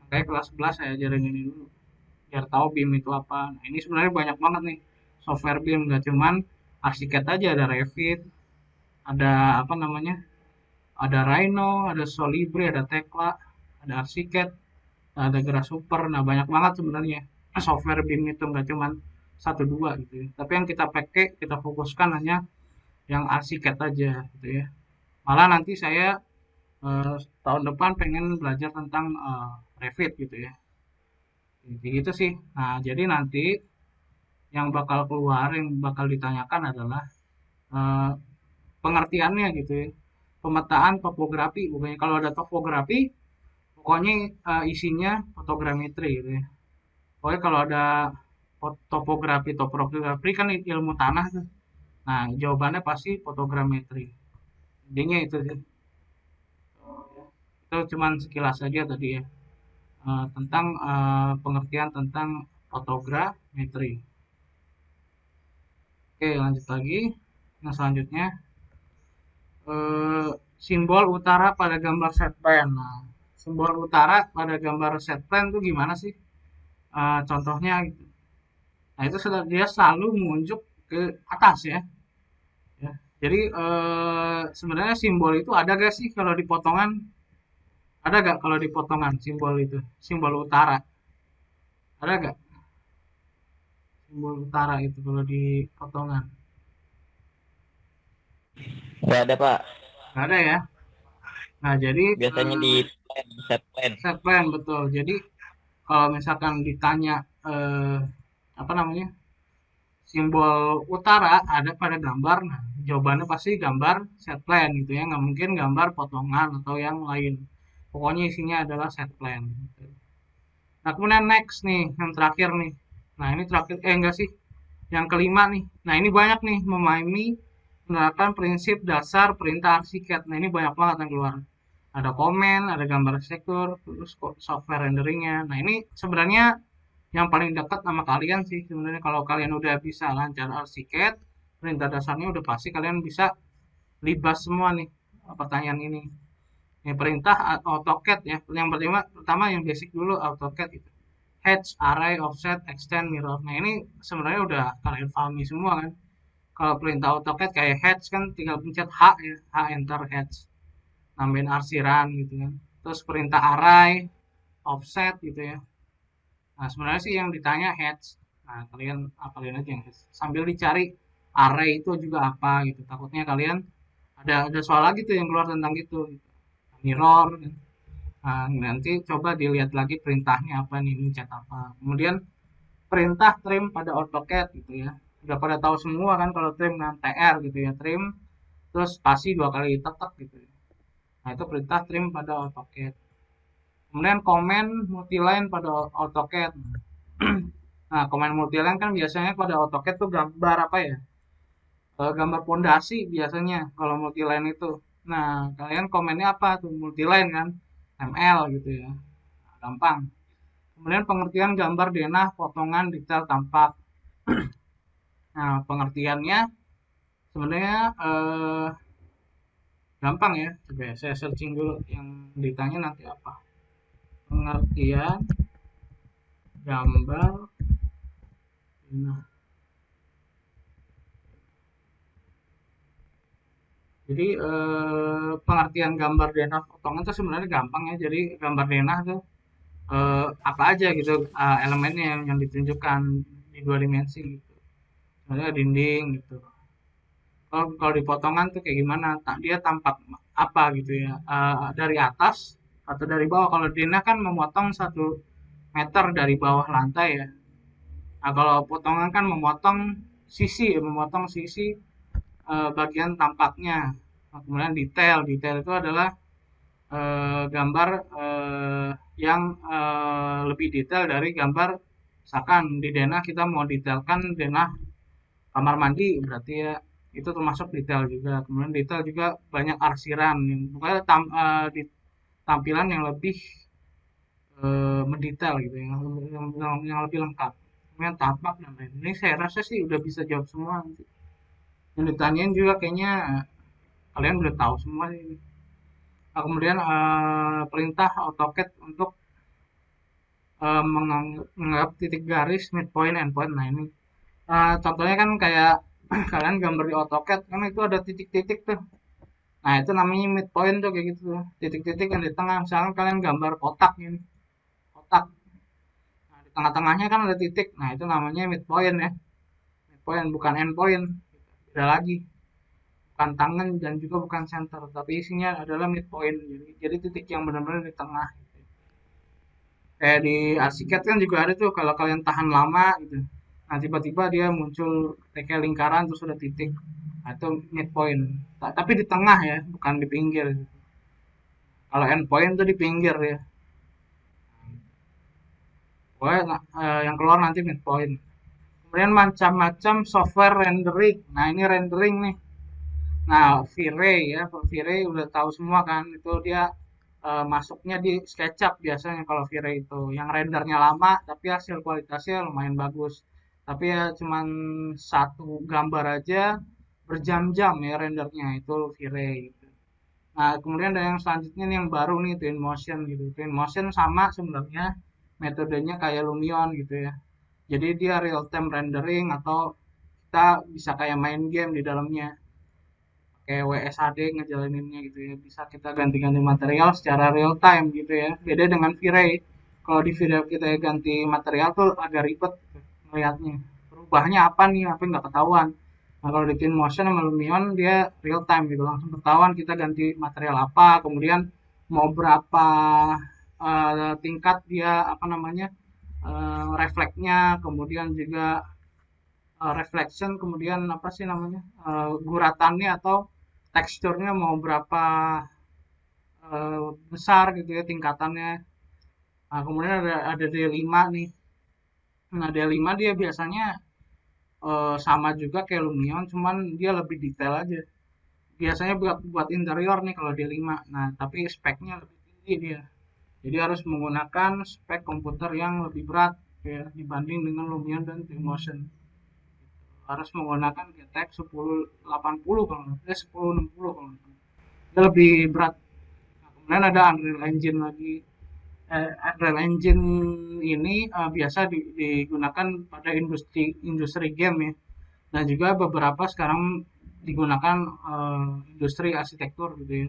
Makanya kelas 11 saya ajarin ini dulu biar tahu BIM itu apa. Nah, ini sebenarnya banyak banget nih software BIM, nggak cuman ArchiCAD aja, ada Revit, ada apa namanya? Ada Rhino, ada Solibri, ada Tekla, ada ArchiCAD, ada Grasshopper. Nah, banyak banget sebenarnya software BIM itu, nggak cuman satu dua gitu ya. Tapi yang kita pakai, kita fokuskan hanya yang ArchiCAD aja gitu ya. Malah nanti saya tahun depan pengen belajar tentang Revit gitu ya. Jadi gitu sih. Nah, jadi nanti yang bakal keluar, yang bakal ditanyakan adalah eh, pengertiannya gitu ya. Pemetaan topografi, pokoknya kalau ada topografi, pokoknya isinya fotogrametri gitu ya. Pokoknya kalau ada topografi kan ilmu tanah tuh. Nah, jawabannya pasti fotogrametri. Intinya itu sih. Itu cuman sekilas saja tadi ya. Tentang pengertian tentang fotogrametri. Oke, lanjut lagi. Yang selanjutnya, eh, simbol utara pada gambar set plan. Nah, simbol utara pada gambar set plan itu gimana sih? Contohnya gitu. Nah, itu sudah dia selalu menunjuk ke atas ya. Ya. Jadi sebenarnya simbol itu ada gak sih kalau di potongan? Ada gak kalau di potongan simbol itu? Simbol utara. Ada gak simbol utara itu kalau di potongan? Nggak ada, Pak. Gak ada ya. Nah, jadi Biasanya di plan, set plan. set plan betul. Jadi kalau misalkan ditanya apa namanya? Simbol utara ada pada gambar, nah jawabannya pasti gambar set plan gitu ya, nggak mungkin gambar potongan atau yang lain. Pokoknya isinya adalah set plan. Gitu. Nah kemudian next nih, yang terakhir nih. Nah ini terakhir, enggak sih, yang kelima nih. Nah ini banyak nih, memahami menerapkan prinsip dasar perintah arsiket. Nah ini banyak banget yang keluar. Ada komen, ada gambar arsitektur, terus software renderingnya. Nah ini sebenarnya yang paling dekat sama kalian sih sebenarnya. Kalau kalian udah bisa lancar arsiket, perintah dasarnya udah pasti kalian bisa libas semua nih pertanyaan ini. Ini perintah AutoCAD ya. Yang pertama yang basic dulu AutoCAD itu. Hatch, array, offset, extend, mirror. Nah ini sebenarnya udah kalian pahami semua kan. Kalau perintah AutoCAD kayak hatch kan tinggal pencet H ya, H enter hatch. Nambahin arsiran gitu kan. Terus perintah array, offset gitu ya. Nah, sebenarnya sih yang ditanya heads. Nah, kalian apalin aja yang heads. Sambil dicari array itu juga apa gitu. Takutnya kalian ada soal lagi tuh yang keluar tentang gitu. Mirror. Gitu. Nah, nanti coba dilihat lagi perintahnya apa nih, mencet apa. Kemudian perintah trim pada AutoCAD gitu ya. Udah pada tahu semua kan kalau trim dengan TR gitu ya. Trim terus spasi dua kali tetek gitu ya. Nah, itu perintah trim pada AutoCAD. Kemudian komen multiline pada AutoCAD. Nah, komen multiline kan biasanya pada AutoCAD tuh gambar apa ya? Gambar pondasi biasanya kalau multiline itu. Nah, kalian komennya apa tuh? Multiline kan? ML gitu ya. Nah, gampang. Kemudian pengertian gambar denah, potongan, detail, tampak. Nah, pengertiannya sebenarnya gampang ya. Coba ya, saya searching dulu yang ditanya nanti apa. Pengertian gambar denah. Jadi pengertian gambar denah potongan itu sebenarnya gampang ya. Jadi gambar denah tuh apa aja gitu elemennya yang ditunjukkan di dua dimensi gitu. Misalnya dinding gitu. Kalau di potongan tuh kayak gimana? Dia tampak apa gitu ya? Dari atas atau dari bawah. Kalau denah kan memotong 1 meter dari bawah lantai ya. Nah kalau potongan kan memotong sisi bagian tampaknya. Nah, kemudian detail itu adalah gambar yang lebih detail dari gambar, misalkan di denah kita mau detailkan denah kamar mandi, berarti ya itu termasuk detail juga. Kemudian detail juga banyak arsiran, pokoknya tampilan yang lebih mendetail gitu, yang lebih lengkap. Kemudian tampak dan lain. Ini saya rasa sih udah bisa jawab semua. Yang ditanyain juga kayaknya kalian udah tahu semua sih. Nah, kemudian perintah AutoCAD untuk menganggap titik garis, midpoint, endpoint. Nah ini contohnya kan kayak kalian gambar di AutoCAD kan itu ada titik-titik tuh. Nah itu namanya midpoint tuh kayak gitu. Titik-titik yang di tengah. Misalkan kalian gambar kotak ini, kotak. Nah, di tengah-tengahnya kan ada titik. Nah itu namanya midpoint ya. Midpoint bukan endpoint. Beda lagi. Bukan tangan dan juga bukan center, tapi isinya adalah midpoint. Jadi titik yang benar-benar di tengah. Kayak di arsiket kan juga ada tuh kalau kalian tahan lama gitu. Nah, tiba-tiba dia muncul kayak lingkaran terus ada titik. Nah, itu midpoint. Tapi di tengah ya, bukan di pinggir. Kalau endpoint itu di pinggir ya. Pokoknya yang keluar nanti midpoint. Kemudian macam-macam software rendering. Nah, ini rendering nih. Nah, V-Ray ya, V-Ray udah tahu semua kan, itu dia masuknya di SketchUp biasanya kalau V-Ray itu, yang rendernya lama tapi hasil kualitasnya lumayan bagus. Tapi ya cuman satu gambar aja berjam-jam ya rendernya itu V-Ray. Gitu. Nah, kemudian ada yang selanjutnya nih yang baru nih Twinmotion gitu. Twinmotion sama sebenarnya metodenya kayak Lumion gitu ya. Jadi dia real time rendering atau kita bisa kayak main game di dalamnya kayak WSHD ngejalaninnya gitu ya, bisa kita ganti-ganti material secara real time gitu ya, beda dengan V-Ray. Kalau di V-Ray kita ganti material tuh agak ribet gitu, melihatnya berubahnya apa nih, apa nggak ketahuan. Nah, kalau di Twinmotion sama Lumion dia real time gitu, langsung ketahuan kita ganti material apa, kemudian mau berapa tingkat dia apa namanya refleksnya, kemudian juga reflection, kemudian apa sih namanya guratannya atau teksturnya mau berapa besar gitu ya tingkatannya. Nah, kemudian ada D5 nih. Nah, D5 dia biasanya sama juga kayak Lumion, cuman dia lebih detail aja. Biasanya buat buat interior nih kalau D5. Nah, tapi speknya lebih tinggi dia. Jadi harus menggunakan spek komputer yang lebih berat ya dibanding dengan Lumion dan Twinmotion. Harus menggunakan GTX 1080 kalau nggak 1060 kalau nggak salah. Dia lebih berat. Nah, kemudian ada Unreal Engine lagi. Unreal Engine ini biasa digunakan pada industri game ya. Dan juga beberapa sekarang digunakan industri arsitektur gitu ya.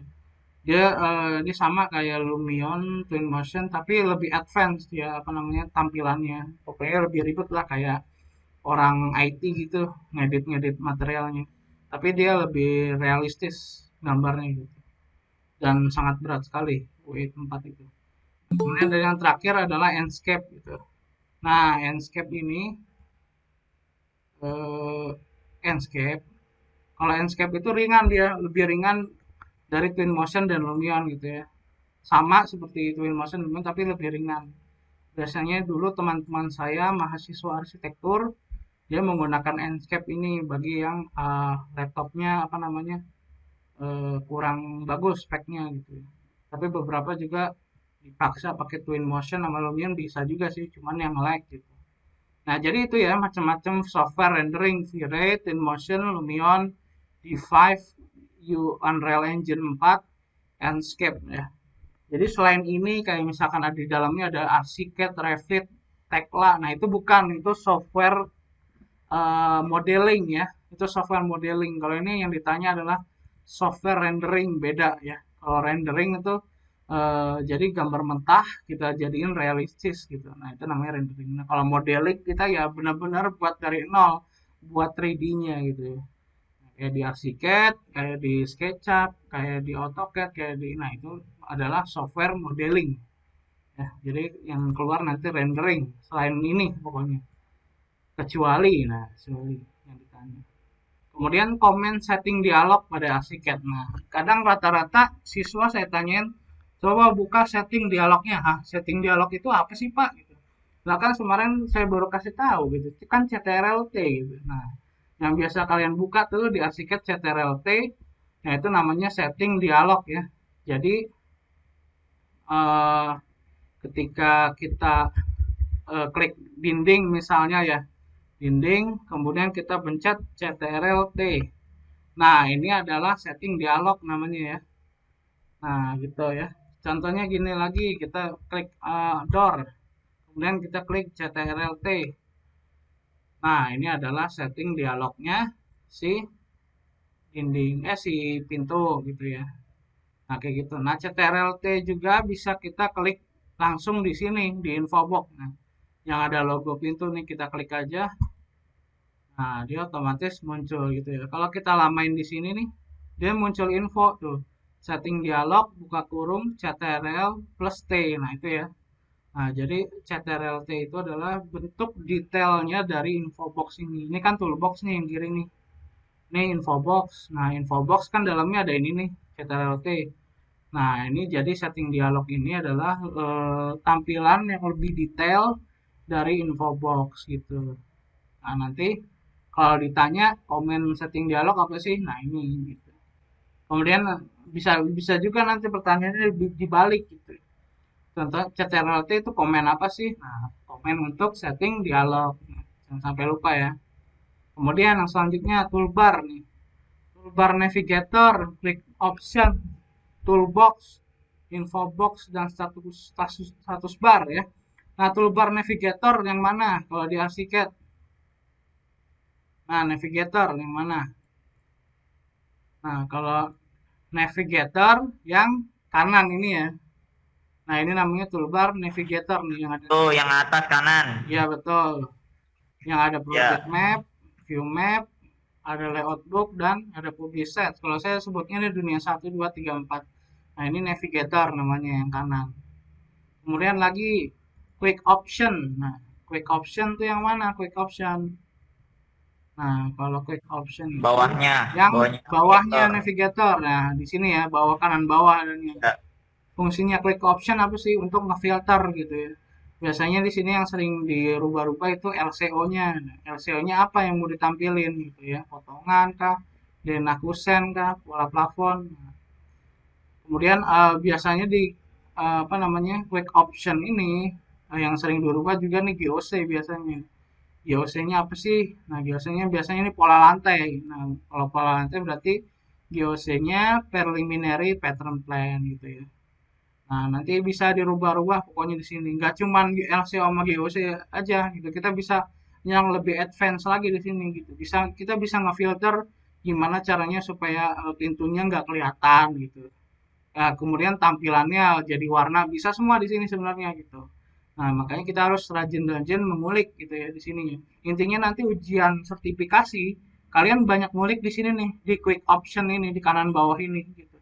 Dia sama kayak Lumion, Twinmotion tapi lebih advance ya apa namanya tampilannya. Pokoknya lebih ribet lah kayak orang IT gitu ngedit-ngedit materialnya. Tapi dia lebih realistis gambarnya gitu. Dan sangat berat sekali UI4 itu. Kemudian dari yang terakhir adalah Enscape gitu. Nah, Enscape ini eh, Enscape kalau Enscape itu ringan dia, lebih ringan dari Twinmotion dan Lumion gitu ya. Sama seperti Twinmotion Lumion tapi lebih ringan. Biasanya dulu teman-teman saya mahasiswa arsitektur dia menggunakan Enscape ini bagi yang laptopnya apa namanya kurang bagus speknya gitu ya. Tapi beberapa juga dipaksa pakai Twinmotion sama Lumion bisa juga sih, cuman yang lag gitu. Nah, jadi itu ya macam-macam software rendering, V-Ray, Twinmotion, Lumion, D5, Unreal Engine 4, Enscape ya. Jadi selain ini kayak misalkan ada di dalamnya ada Archicad, Revit, Tekla. Nah, itu bukan, itu software modeling ya. Itu software modeling. Kalau ini yang ditanya adalah software rendering, beda ya. Kalau rendering itu jadi gambar mentah kita jadiin realistis gitu. Nah, itu namanya rendering. Nah, kalau modeling kita ya benar-benar buat dari nol, buat 3D-nya gitu ya. Kayak di Archicad, kayak di SketchUp, kayak di AutoCAD, kayak di nah itu adalah software modeling. Ya, jadi yang keluar nanti rendering. Selain ini pokoknya. Kecuali yang ditanya. Kemudian komen setting dialog pada Archicad. Nah, kadang rata-rata siswa saya tanyain, coba buka setting dialognya. Ah, setting dialog itu apa sih Pak? Gitu. Nah kan kemarin saya baru kasih tahu gitu, kan CTRL-T gitu. Nah, yang biasa kalian buka tuh di Archicad CTRL-T, nah itu namanya setting dialog ya. Jadi eh, ketika kita klik dinding misalnya ya, dinding, kemudian kita pencet CTRL-T. Nah, ini adalah setting dialog namanya ya. Nah, gitu ya. Contohnya gini lagi, kita klik door, kemudian kita klik CTRL-T. Nah, ini adalah setting dialognya si si pintu gitu ya. Nah, kayak gitu. Nah, CTRL-T juga bisa kita klik langsung di sini, di info box. Nah, yang ada logo pintu nih kita klik aja. Nah, dia otomatis muncul gitu ya. Kalau kita lamain di sini nih, dia muncul info tuh. Setting dialog, buka kurung, CTRL plus T. Nah, itu ya. Nah, jadi CTRL-T itu adalah bentuk detailnya dari info box ini. Ini kan toolbox nih yang kiri nih. Ini info box. Nah, info box kan dalamnya ada ini nih, CTRL-T. Nah, ini jadi setting dialog ini adalah tampilan yang lebih detail dari info box gitu. Nah, nanti kalau ditanya komen setting dialog apa sih? Nah, ini gitu. Kemudian bisa bisa juga nanti pertanyaannya dibalik gitu. Contoh CTRL-T itu komen apa sih? Nah, komen untuk setting dialog. Nah, jangan sampai lupa ya. Kemudian yang selanjutnya toolbar nih. Toolbar navigator, klik option, toolbox, info box dan status bar ya. Nah, toolbar navigator yang mana? Kalau di Archicad. Nah, navigator yang mana? Nah, kalau navigator yang kanan ini ya. Nah, ini namanya toolbar navigator nih yang ada. Tuh, yang atas kanan. Iya, betul. Yang ada project Ya. map, view map, ada layout book, dan ada publish set. Kalau saya sebutnya ini dunia 1, 2, 3, 4. Nah, ini navigator namanya yang kanan. Kemudian lagi quick option. Nah, quick option tuh yang mana? Quick option. Nah, kalau quick option itu Bawahnya. yang Bawahnya bawahnya navigator. navigator. Nah, di sini ya, bawah kanan bawah adanya. Ya. Fungsinya quick option apa sih? Untuk ngefilter gitu ya. Biasanya di sini yang sering dirubah-rubah itu LCO-nya. Nah, LCO-nya apa yang mau ditampilin gitu ya? Potongan kah? Denakusen kah? Pola plafon. Nah, kemudian biasanya di apa namanya? Quick option ini yang sering dirubah juga nih GOC biasanya. GOC-nya apa sih? Nah, GOC-nya biasanya ini pola lantai. Nah, kalau pola lantai berarti GOC-nya preliminary pattern plan gitu ya. Nah, nanti bisa dirubah-rubah pokoknya di sini. Nggak cuman GLC sama GOC aja gitu. Kita bisa yang lebih advance lagi di sini gitu. Kita bisa ngefilter gimana caranya supaya pintunya nggak kelihatan gitu. Nah, kemudian tampilannya jadi warna bisa semua di sini sebenarnya gitu. Nah, makanya kita harus rajin-rajin mengulik gitu ya di sini. Intinya nanti ujian sertifikasi kalian banyak ngulik di sini nih di quick option ini di kanan bawah ini gitu.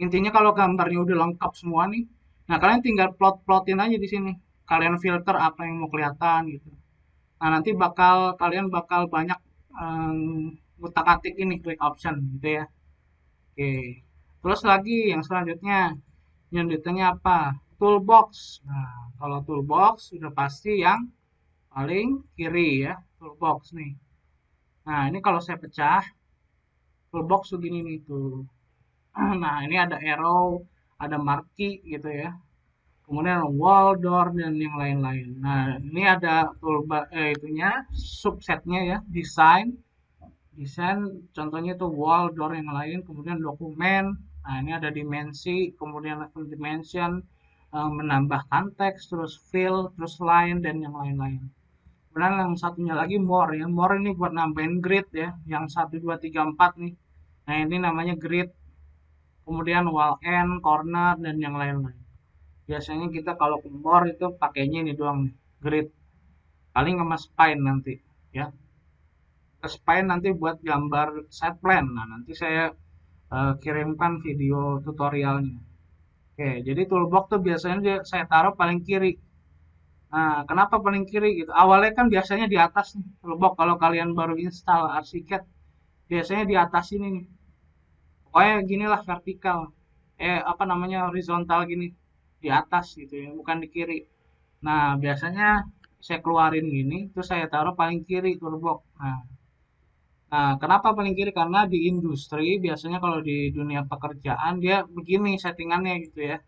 Intinya kalau gambarnya udah lengkap semua nih, nah kalian tinggal plot-plotin aja di sini. Kalian filter apa yang mau kelihatan gitu. Nah, nanti kalian bakal banyak ngutak-atik ini quick option gitu ya. Oke. Terus lagi yang selanjutnya, yang ditanya apa? Toolbox. Nah, kalau toolbox sudah pasti yang paling kiri ya, toolbox nih. Nah, ini kalau saya pecah, toolbox begini nih tuh. Nah, ini ada arrow, ada marquee gitu ya. Kemudian wall, door, dan yang lain-lain. Nah, ini ada toolbar itunya, subsetnya ya, desain, desain contohnya itu wall, door yang lain, kemudian dokumen. Nah, ini ada dimensi, kemudian level dimension, menambah konteks, terus fill, terus line, dan yang lain-lain. Kemudian yang satunya lagi more ya. More ini buat nambahin grid ya, yang 1, 2, 3, 4 nih. Nah, ini namanya grid. Kemudian wall end, corner, dan yang lain-lain. Biasanya kita kalau ke more itu pakainya ini doang nih, grid. Paling sama spine nanti ya. Spine nanti buat gambar side plan. Nah, nanti saya kirimkan video tutorialnya. Oke, jadi toolbox tuh biasanya saya taruh paling kiri. Nah, kenapa paling kiri gitu? Awalnya kan biasanya di atas nih, toolbox kalau kalian baru install Archicad, biasanya di atas ini nih. Pokoknya ginilah vertikal. Apa namanya horizontal gini di atas gitu ya, bukan di kiri. Nah, biasanya saya keluarin gini, terus saya taruh paling kiri toolbox. Nah, kenapa paling kiri? Karena di industri biasanya kalau di dunia pekerjaan dia begini settingannya gitu ya.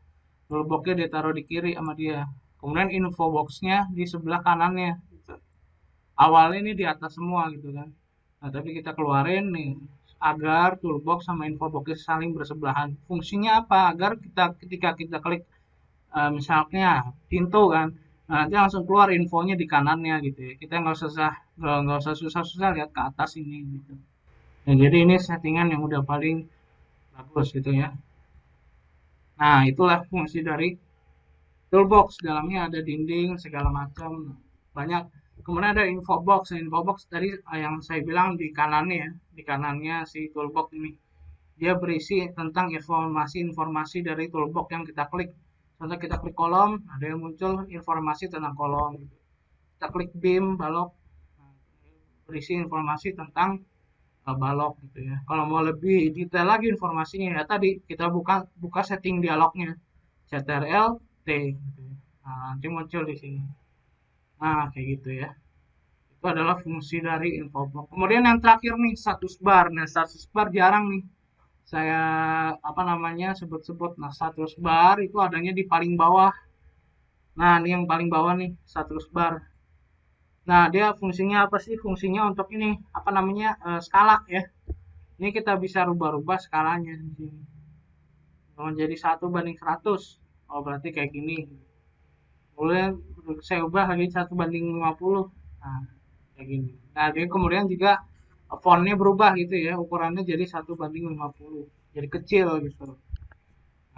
Toolboxnya ditaruh di kiri sama dia. Kemudian info boxnya di sebelah kanannya. Gitu. Awalnya ini di atas semua gitu kan. Nah, tapi kita keluarin nih agar toolbox sama info boxnya saling bersebelahan. Fungsinya apa? Agar ketika kita klik misalnya pintu kan, nah nanti langsung keluar infonya di kanannya gitu ya. Kita nggak usah susah-susah lihat ke atas ini gitu. Nah, jadi ini settingan yang udah paling bagus gitu ya. Nah, itulah fungsi dari toolbox. Dalamnya ada dinding segala macam banyak. Kemudian ada info box. Nah, info box tadi yang saya bilang di kanannya ya, di kanannya si toolbox ini. Dia berisi tentang informasi-informasi dari toolbox yang kita klik. Contoh kita klik kolom, ada yang muncul informasi tentang kolom. Kita klik bin balok, nah, berisi informasi tentang balok gitu ya. Kalau mau lebih detail lagi informasinya ya tadi kita buka buka setting dialognya CTRL T gitu ya. Nah, nanti muncul di sini. Nah, kayak gitu ya. Itu adalah fungsi dari info box. Kemudian yang terakhir nih status bar. Nah, status bar jarang nih saya apa namanya sebut-sebut. Nah, status bar itu adanya di paling bawah. Nah, ini yang paling bawah nih status bar. Nah, dia fungsinya apa sih? Fungsinya untuk ini apa namanya skala ya. Ini kita bisa rubah-rubah skalanya di sini. Mau jadi 1:100. Oh, berarti kayak gini. Kemudian saya ubah lagi 1:50. Nah, kayak gini. Nah, jadi kemudian juga fontnya berubah gitu ya. Ukurannya jadi 1:50. Jadi kecil gitu.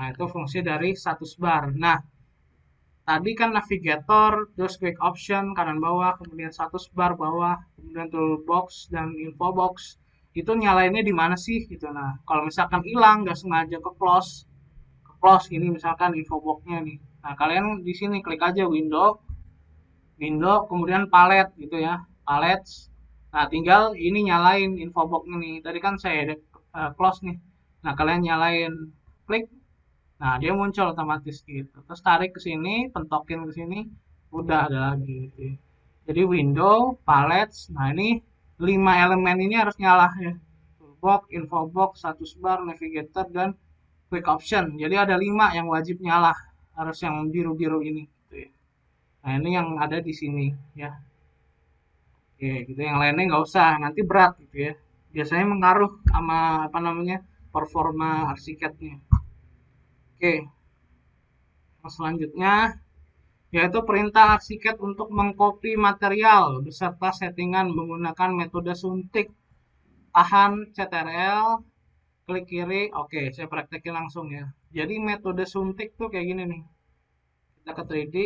Nah, itu fungsi dari status bar. Nah, tadi kan navigator, terus quick option kanan bawah, kemudian status bar bawah, kemudian toolbox dan info box. Itu nyalainnya di mana sih gitu. Nah, kalau misalkan hilang nggak sengaja ke close ini misalkan info box-nya nih. Nah, kalian di sini klik aja window kemudian palette gitu ya. Palette. Nah, tinggal ini nyalain info box-nya nih. Tadi kan saya ada close nih. Nah, kalian nyalain klik. Nah, dia muncul otomatis gitu. Terus tarik ke sini, pentokin ke sini, udah ada lagi gitu ya. Jadi window, palette, nah ini 5 elemen ini harus nyala ya. Toolbox, info box, status bar, navigator, dan quick option. Jadi ada 5 yang wajib nyala, harus yang biru-biru ini gitu ya. Nah, ini yang ada di sini ya. Oke, gitu. Yang lainnya nggak usah, nanti berat gitu ya. Biasanya mengaruh sama apa namanya performa arsiteknya. Oke, yang selanjutnya yaitu perintah arsiket untuk mengcopy material beserta settingan menggunakan metode suntik. Tahan CTRL, klik kiri. Oke, saya praktekin langsung ya. Jadi metode suntik tuh kayak gini nih. Kita ke 3D.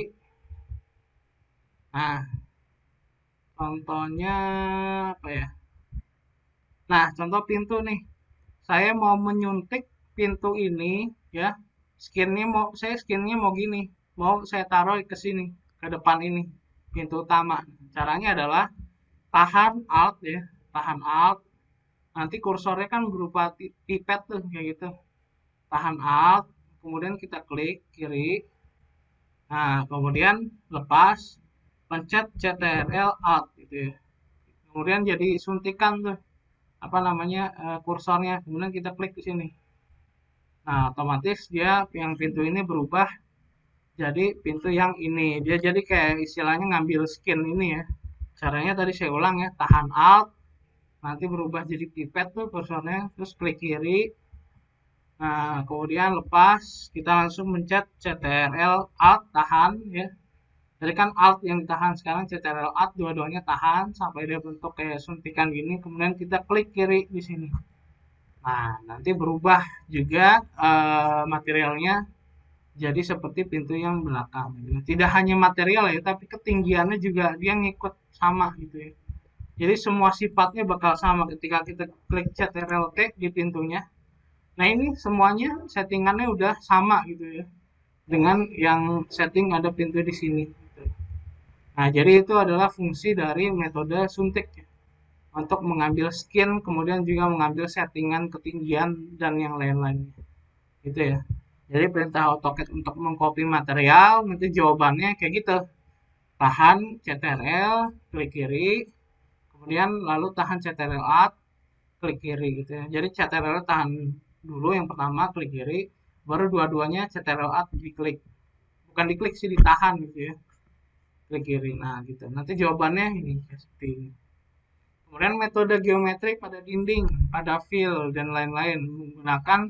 Nah, contohnya apa ya? Nah, contoh pintu nih. Saya mau menyuntik pintu ini ya. Skinnya mau gini. Mau saya taruh ke sini, ke depan ini, pintu utama. Caranya adalah tahan alt ya, tahan alt. Nanti kursornya kan berupa pipet tuh kayak gitu. Tahan alt, kemudian kita klik kiri. Nah, kemudian lepas, pencet CTRL alt gitu ya. Kemudian jadi suntikan tuh apa namanya kursornya. Kemudian kita klik di sini. Nah, otomatis dia yang pintu ini berubah jadi pintu yang ini. Dia jadi kayak istilahnya ngambil skin ini ya. Caranya tadi saya ulang ya, tahan alt, nanti berubah jadi pipet tuh kursornya, terus klik kiri. Nah, kemudian lepas, kita langsung mencet CTRL alt tahan ya. Jadi kan alt yang ditahan, sekarang CTRL alt dua-duanya tahan sampai dia bentuk kayak suntikan gini, kemudian kita klik kiri di sini. Nah, nanti berubah juga materialnya jadi seperti pintu yang belakang. Tidak hanya material ya, tapi ketinggiannya juga dia ngikut sama gitu ya. Jadi semua sifatnya bakal sama ketika kita klik CTRL T di pintunya. Nah, ini semuanya settingannya udah sama gitu ya. Dengan yang setting ada pintu di sini. Gitu. Nah, jadi itu adalah fungsi dari metode suntik ya. Untuk mengambil skin, kemudian juga mengambil settingan ketinggian dan yang lain-lainnya. Gitu ya. Jadi perintah AutoCAD untuk mengcopy material, nanti jawabannya kayak gitu. Tahan CTRL, klik kiri, kemudian lalu tahan CTRL Alt, klik kiri gitu ya. Jadi CTRL tahan dulu yang pertama, klik kiri, baru dua-duanya CTRL Alt diklik. Bukan diklik sih, ditahan gitu ya. Klik kiri. Nah, gitu. Nanti jawabannya ini seperti ini. Kemudian metode geometri pada dinding, pada fill dan lain-lain menggunakan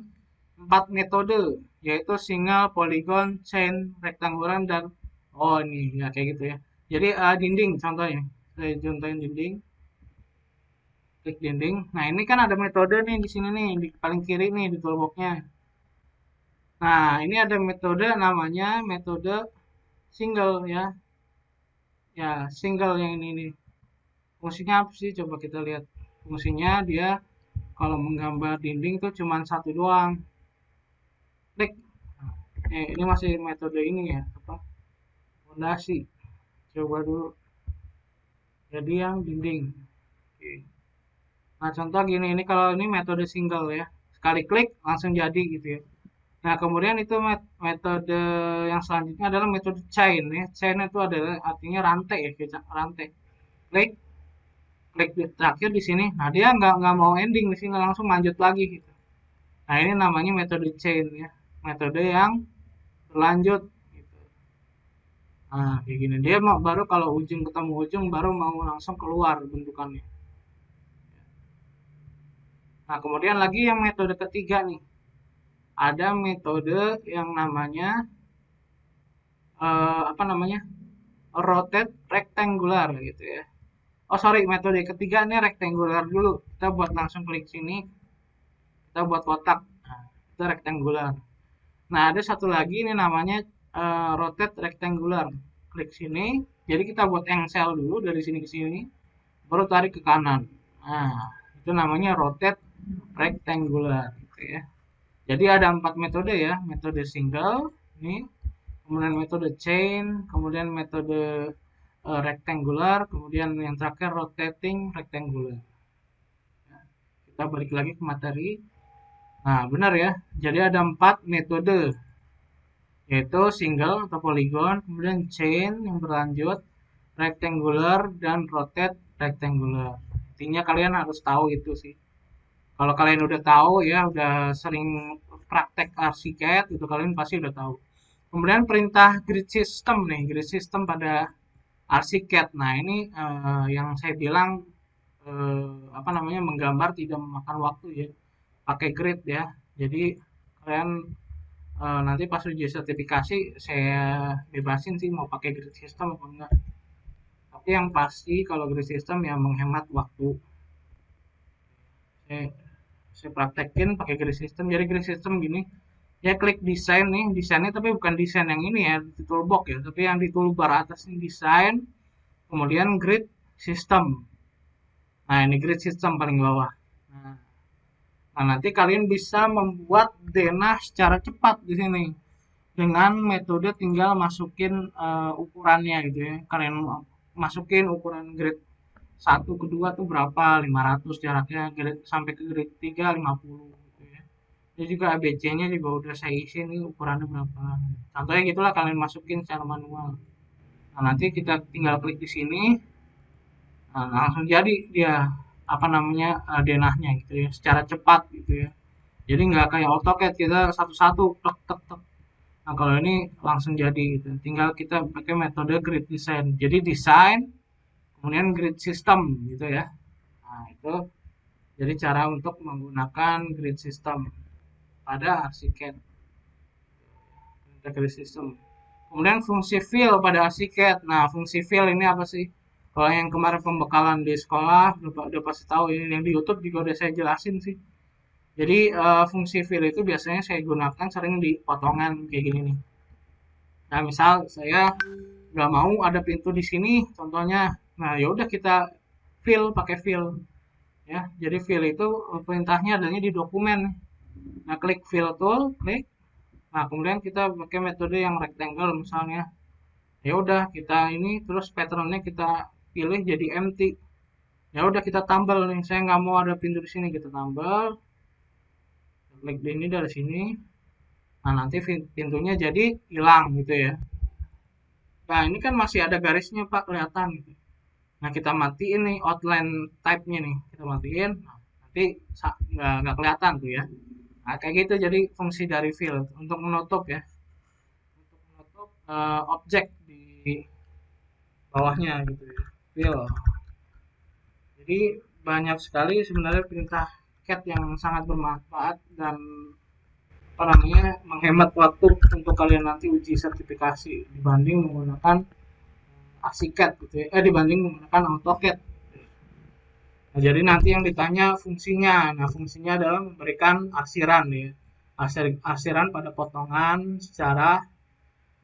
4 metode, yaitu single, polygon, chain, rectangular, dan oh ini ya kayak gitu ya. Jadi dinding contohnya. Saya contohin dinding. Klik dinding. Nah, ini kan ada metode nih di sini nih, di paling kiri nih di toolbox-nya. Nah, ini ada metode namanya metode single ya. Ya, single yang ini nih. Fungsinya apa sih? Coba kita lihat. Fungsinya dia kalau menggambar dinding tuh cuma satu doang. Klik. Ini masih metode ini ya, apa? Fondasi. Coba dulu. Jadi yang dinding. Oke. Nah, contoh gini, ini kalau ini metode single ya. Sekali klik langsung jadi gitu ya. Nah, kemudian itu metode yang selanjutnya adalah metode chain ya. Chain itu adalah artinya rantai ya, kita rantai. Klik, klik terakhir di sini. Nah, dia nggak mau ending di sini langsung lanjut lagi gitu. Nah, ini namanya metode chain ya. Metode yang berlanjut gitu. Nah, kayak gini. Dia mau baru kalau ujung ketemu ujung baru mau langsung keluar bentukannya. Nah, kemudian lagi yang metode ketiga nih. Ada metode yang namanya apa namanya? Rotate rectangular gitu ya. Oh sorry, metode ketiga ini rectangular dulu. Kita buat langsung klik sini, kita buat kotak. Nah, itu rectangular. Nah, ada satu lagi ini namanya rotate rectangular. Klik sini. Jadi kita buat engsel dulu dari sini ke sini, baru tarik ke kanan. Nah, itu namanya rotate rectangular gitu ya. Jadi ada 4 metode ya, metode single, ini, kemudian metode chain, kemudian metode rectangular, kemudian yang terakhir rotating rectangular. Kita balik lagi ke materi. Nah, benar ya. Jadi ada 4 metode, yaitu single atau polygon, kemudian chain yang berlanjut, rectangular, dan rotate rectangular. Intinya kalian harus tahu itu sih. Kalau kalian udah tahu ya, udah sering praktek ArchiCAD, itu kalian pasti udah tahu. Kemudian perintah grid system nih, grid system pada ArchiCAD. Nah, ini yang saya bilang apa namanya menggambar tidak memakan waktu ya, pakai grid ya. Jadi kalian nanti pas uji sertifikasi saya bebasin sih mau pakai grid system apa enggak. Tapi yang pasti kalau grid system ya menghemat waktu. Saya, saya praktekin pakai grid system. Jadi grid system gini, ya klik desain nih, desainnya tapi bukan desain yang ini ya di toolbox ya, tapi yang di toolbar atas ini desain, kemudian grid system. Nah, ini grid system paling bawah. Nah, nanti kalian bisa membuat denah secara cepat di sini dengan metode tinggal masukin ukurannya gitu ya. Kalian masukin ukuran grid 1 ke 2 tuh berapa, 500 jaraknya, grid sampai ke grid 3 50 gitu ya. Ini juga ABC-nya juga udah saya isi nih ukurannya berapa. Contohnya gitulah kalian masukin secara manual. Nah, nanti kita tinggal klik di sini. Nah, langsung jadi dia apa namanya denahnya gitu ya, secara cepat gitu ya. Jadi nggak kayak AutoCAD kita satu-satu tek tek tek. Nah, kalau ini langsung jadi gitu. Tinggal kita pakai metode grid design. Jadi desain kemudian grid system gitu ya. Nah, itu jadi cara untuk menggunakan grid system pada ArchiCAD. Grid system. Kemudian fungsi fill pada ArchiCAD. Nah, fungsi fill ini apa sih? Kalau yang kemarin pembekalan di sekolah udah pasti tahu ini yang di YouTube juga udah saya jelasin sih. Jadi fungsi fill itu biasanya saya gunakan sering di potongan kayak gini nih. Nah, misal saya nggak mau ada pintu di sini, contohnya. Nah, ya udah kita fill pakai fill ya. Jadi fill itu perintahnya adanya di dokumen. Nah, klik fill tool, klik. Nah, kemudian kita pakai metode yang rectangle misalnya. Ya udah kita ini terus patternnya kita pilih jadi empty. Ya udah kita tambal nih. Saya nggak mau ada pintu di sini, kita tambal. Klik di ini dari sini. Nah, nanti pintunya jadi hilang gitu ya. Nah, ini kan masih ada garisnya Pak, kelihatan gitu. Nah, kita matiin nih outline type-nya nih. Kita matiin. Nah, nanti nggak kelihatan tuh ya. Nah, kayak gitu jadi fungsi dari fill untuk menutup ya. Untuk menutup objek di bawahnya gitu ya. Fill. Jadi banyak sekali sebenarnya perintah CAD yang sangat bermanfaat dan apa namanya menghemat waktu untuk kalian nanti uji sertifikasi dibanding menggunakan ArchiCAD gitu ya. Dibanding menggunakan AutoCAD. Nah, jadi nanti yang ditanya fungsinya. Nah, fungsinya adalah memberikan arsiran ya. Arsiran pada potongan secara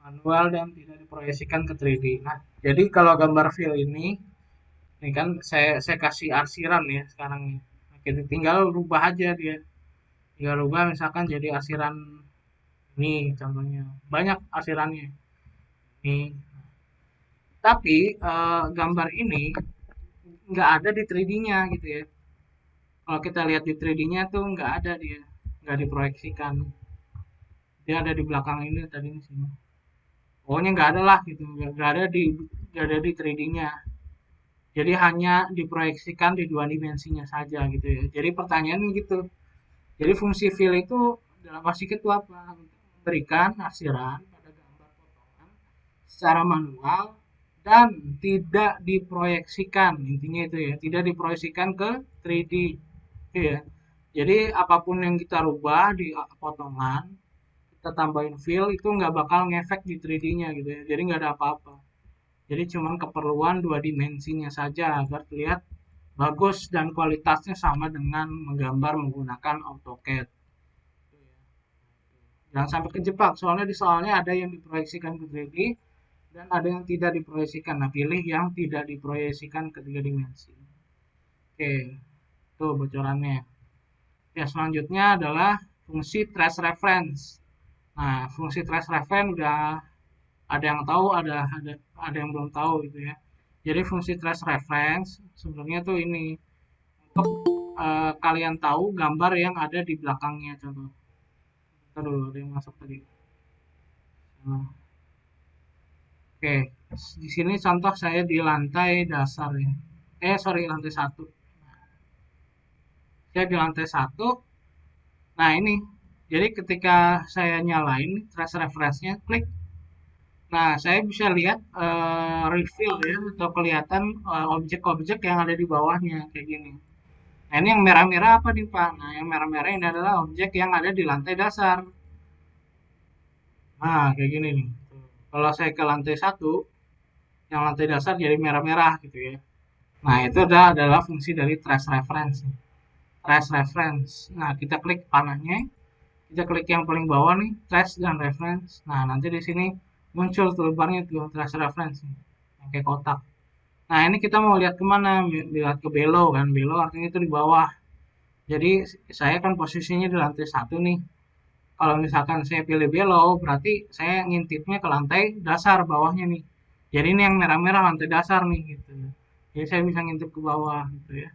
manual dan tidak diproyeksikan ke 3D. Nah, jadi kalau gambar fill ini kan saya kasih arsiran ya sekarang nih. Nah, kita tinggal rubah aja dia. Tinggal rubah misalkan jadi arsiran Ini contohnya. Banyak arsirannya. Nih. Tapi gambar ini nggak ada di 3D-nya gitu ya. Kalau kita lihat di 3D-nya tuh nggak ada dia. Nggak diproyeksikan. Dia ada di belakang ini tadi sih. Pokoknya nggak ada lah gitu. Nggak ada di 3D-nya. Jadi hanya diproyeksikan di dua dimensinya saja gitu ya. Jadi pertanyaannya gitu. Jadi fungsi fill itu dalam arsitek itu apa? Memberikan arsiran pada gambar potongan secara manual dan tidak diproyeksikan. Intinya itu ya, tidak diproyeksikan ke 3D. Itu ya. Jadi apapun yang kita rubah di potongan, kita tambahin fill itu nggak bakal ngefek di 3D-nya gitu ya. Jadi nggak ada apa-apa. Jadi cuman keperluan dua dimensinya saja agar terlihat bagus dan kualitasnya sama dengan menggambar menggunakan AutoCAD. Jangan sampai kejebak, soalnya di soalnya ada yang diproyeksikan ke 3D dan ada yang tidak diproyeksikan. Nah, pilih yang tidak diproyeksikan ke tiga dimensi. Oke, itu bocorannya. Ya, selanjutnya adalah fungsi trace reference. Nah, fungsi trace reference udah ada yang tahu, ada yang belum tahu gitu ya. Jadi fungsi trace reference sebenarnya tuh ini untuk kalian tahu gambar yang ada di belakangnya contoh. Ntar dulu ada yang masuk tadi. Nah, oke, di sini contoh saya di lantai dasar ya. Sorry, lantai satu. Saya di lantai satu. Nah ini, jadi ketika saya nyalain trace reference-nya, klik. Nah, saya bisa lihat reveal ya, atau kelihatan objek-objek yang ada di bawahnya kayak gini. Nah, ini yang merah-merah apa nih Pak? Nah, yang merah-merah ini adalah objek yang ada di lantai dasar. Nah, kayak gini nih. Kalau saya ke lantai satu, yang lantai dasar jadi merah-merah gitu ya. Nah, itu adalah fungsi dari trace reference. Trace reference. Nah, kita klik panahnya, kita klik yang paling bawah nih, trace dan reference. Nah, nanti di sini muncul toolbarnya tuh trace reference, yang kayak kotak. Nah, ini kita mau lihat kemana? Lihat ke below kan? Below artinya itu di bawah. Jadi saya kan posisinya di lantai satu nih. Kalau misalkan saya pilih below, berarti saya ngintipnya ke lantai dasar bawahnya nih. Jadi ini yang merah-merah lantai dasar nih gitu. Jadi saya bisa ngintip ke bawah gitu ya.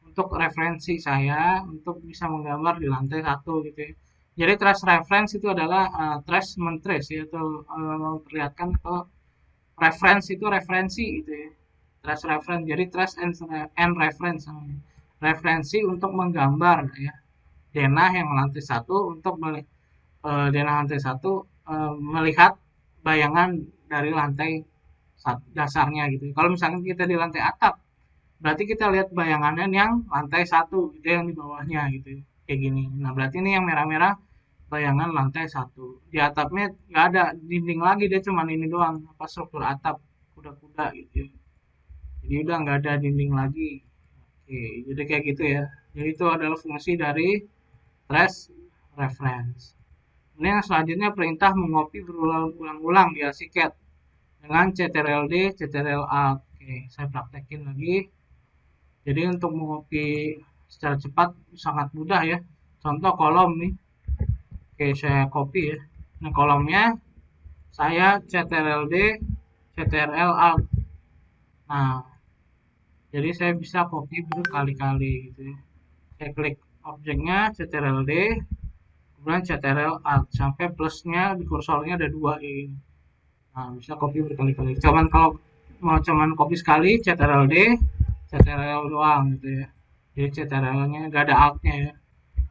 Untuk referensi saya untuk bisa menggambar di lantai satu gitu ya. Jadi trace reference itu adalah trace mentrace ya, atau memperlihatkan ke reference itu referensi gitu ya. Trace reference jadi trace and reference namanya. Referensi untuk menggambar ya. Denah yang lantai satu untuk denah lantai satu melihat bayangan dari lantai dasarnya gitu. Kalau misalnya kita di lantai atap, berarti kita lihat bayangannya yang lantai satu gitu, yang di bawahnya gitu, kayak gini. Nah, berarti ini yang merah-merah bayangan lantai satu. Di atapnya nggak ada dinding lagi, dia cuma ini doang, apa struktur atap kuda-kuda gitu. Jadi udah nggak ada dinding lagi. Oke, jadi kayak gitu ya. Jadi itu adalah fungsi dari trace reference. Ini yang selanjutnya perintah mengopi berulang-ulang di ArchiCAD dengan CTRL-D, CTRL-A. Oke, saya praktekin lagi. Jadi untuk mengopi secara cepat sangat mudah ya. Contoh kolom nih. Oke, saya copy ya. Nah, kolomnya saya CTRL-D, CTRL-A. Nah, jadi saya bisa copy berkali-kali gitu ya. Saya klik objeknya CTRL-D, kemudian CTRL-A sampai plusnya di kursornya ada dua ini. Nah, bisa copy berkali-kali. Cuman kalau mau cuman copy sekali, CTRL-D, CTRL doang gitu ya. Jadi CTRL-nya nggak ada alt-nya ya.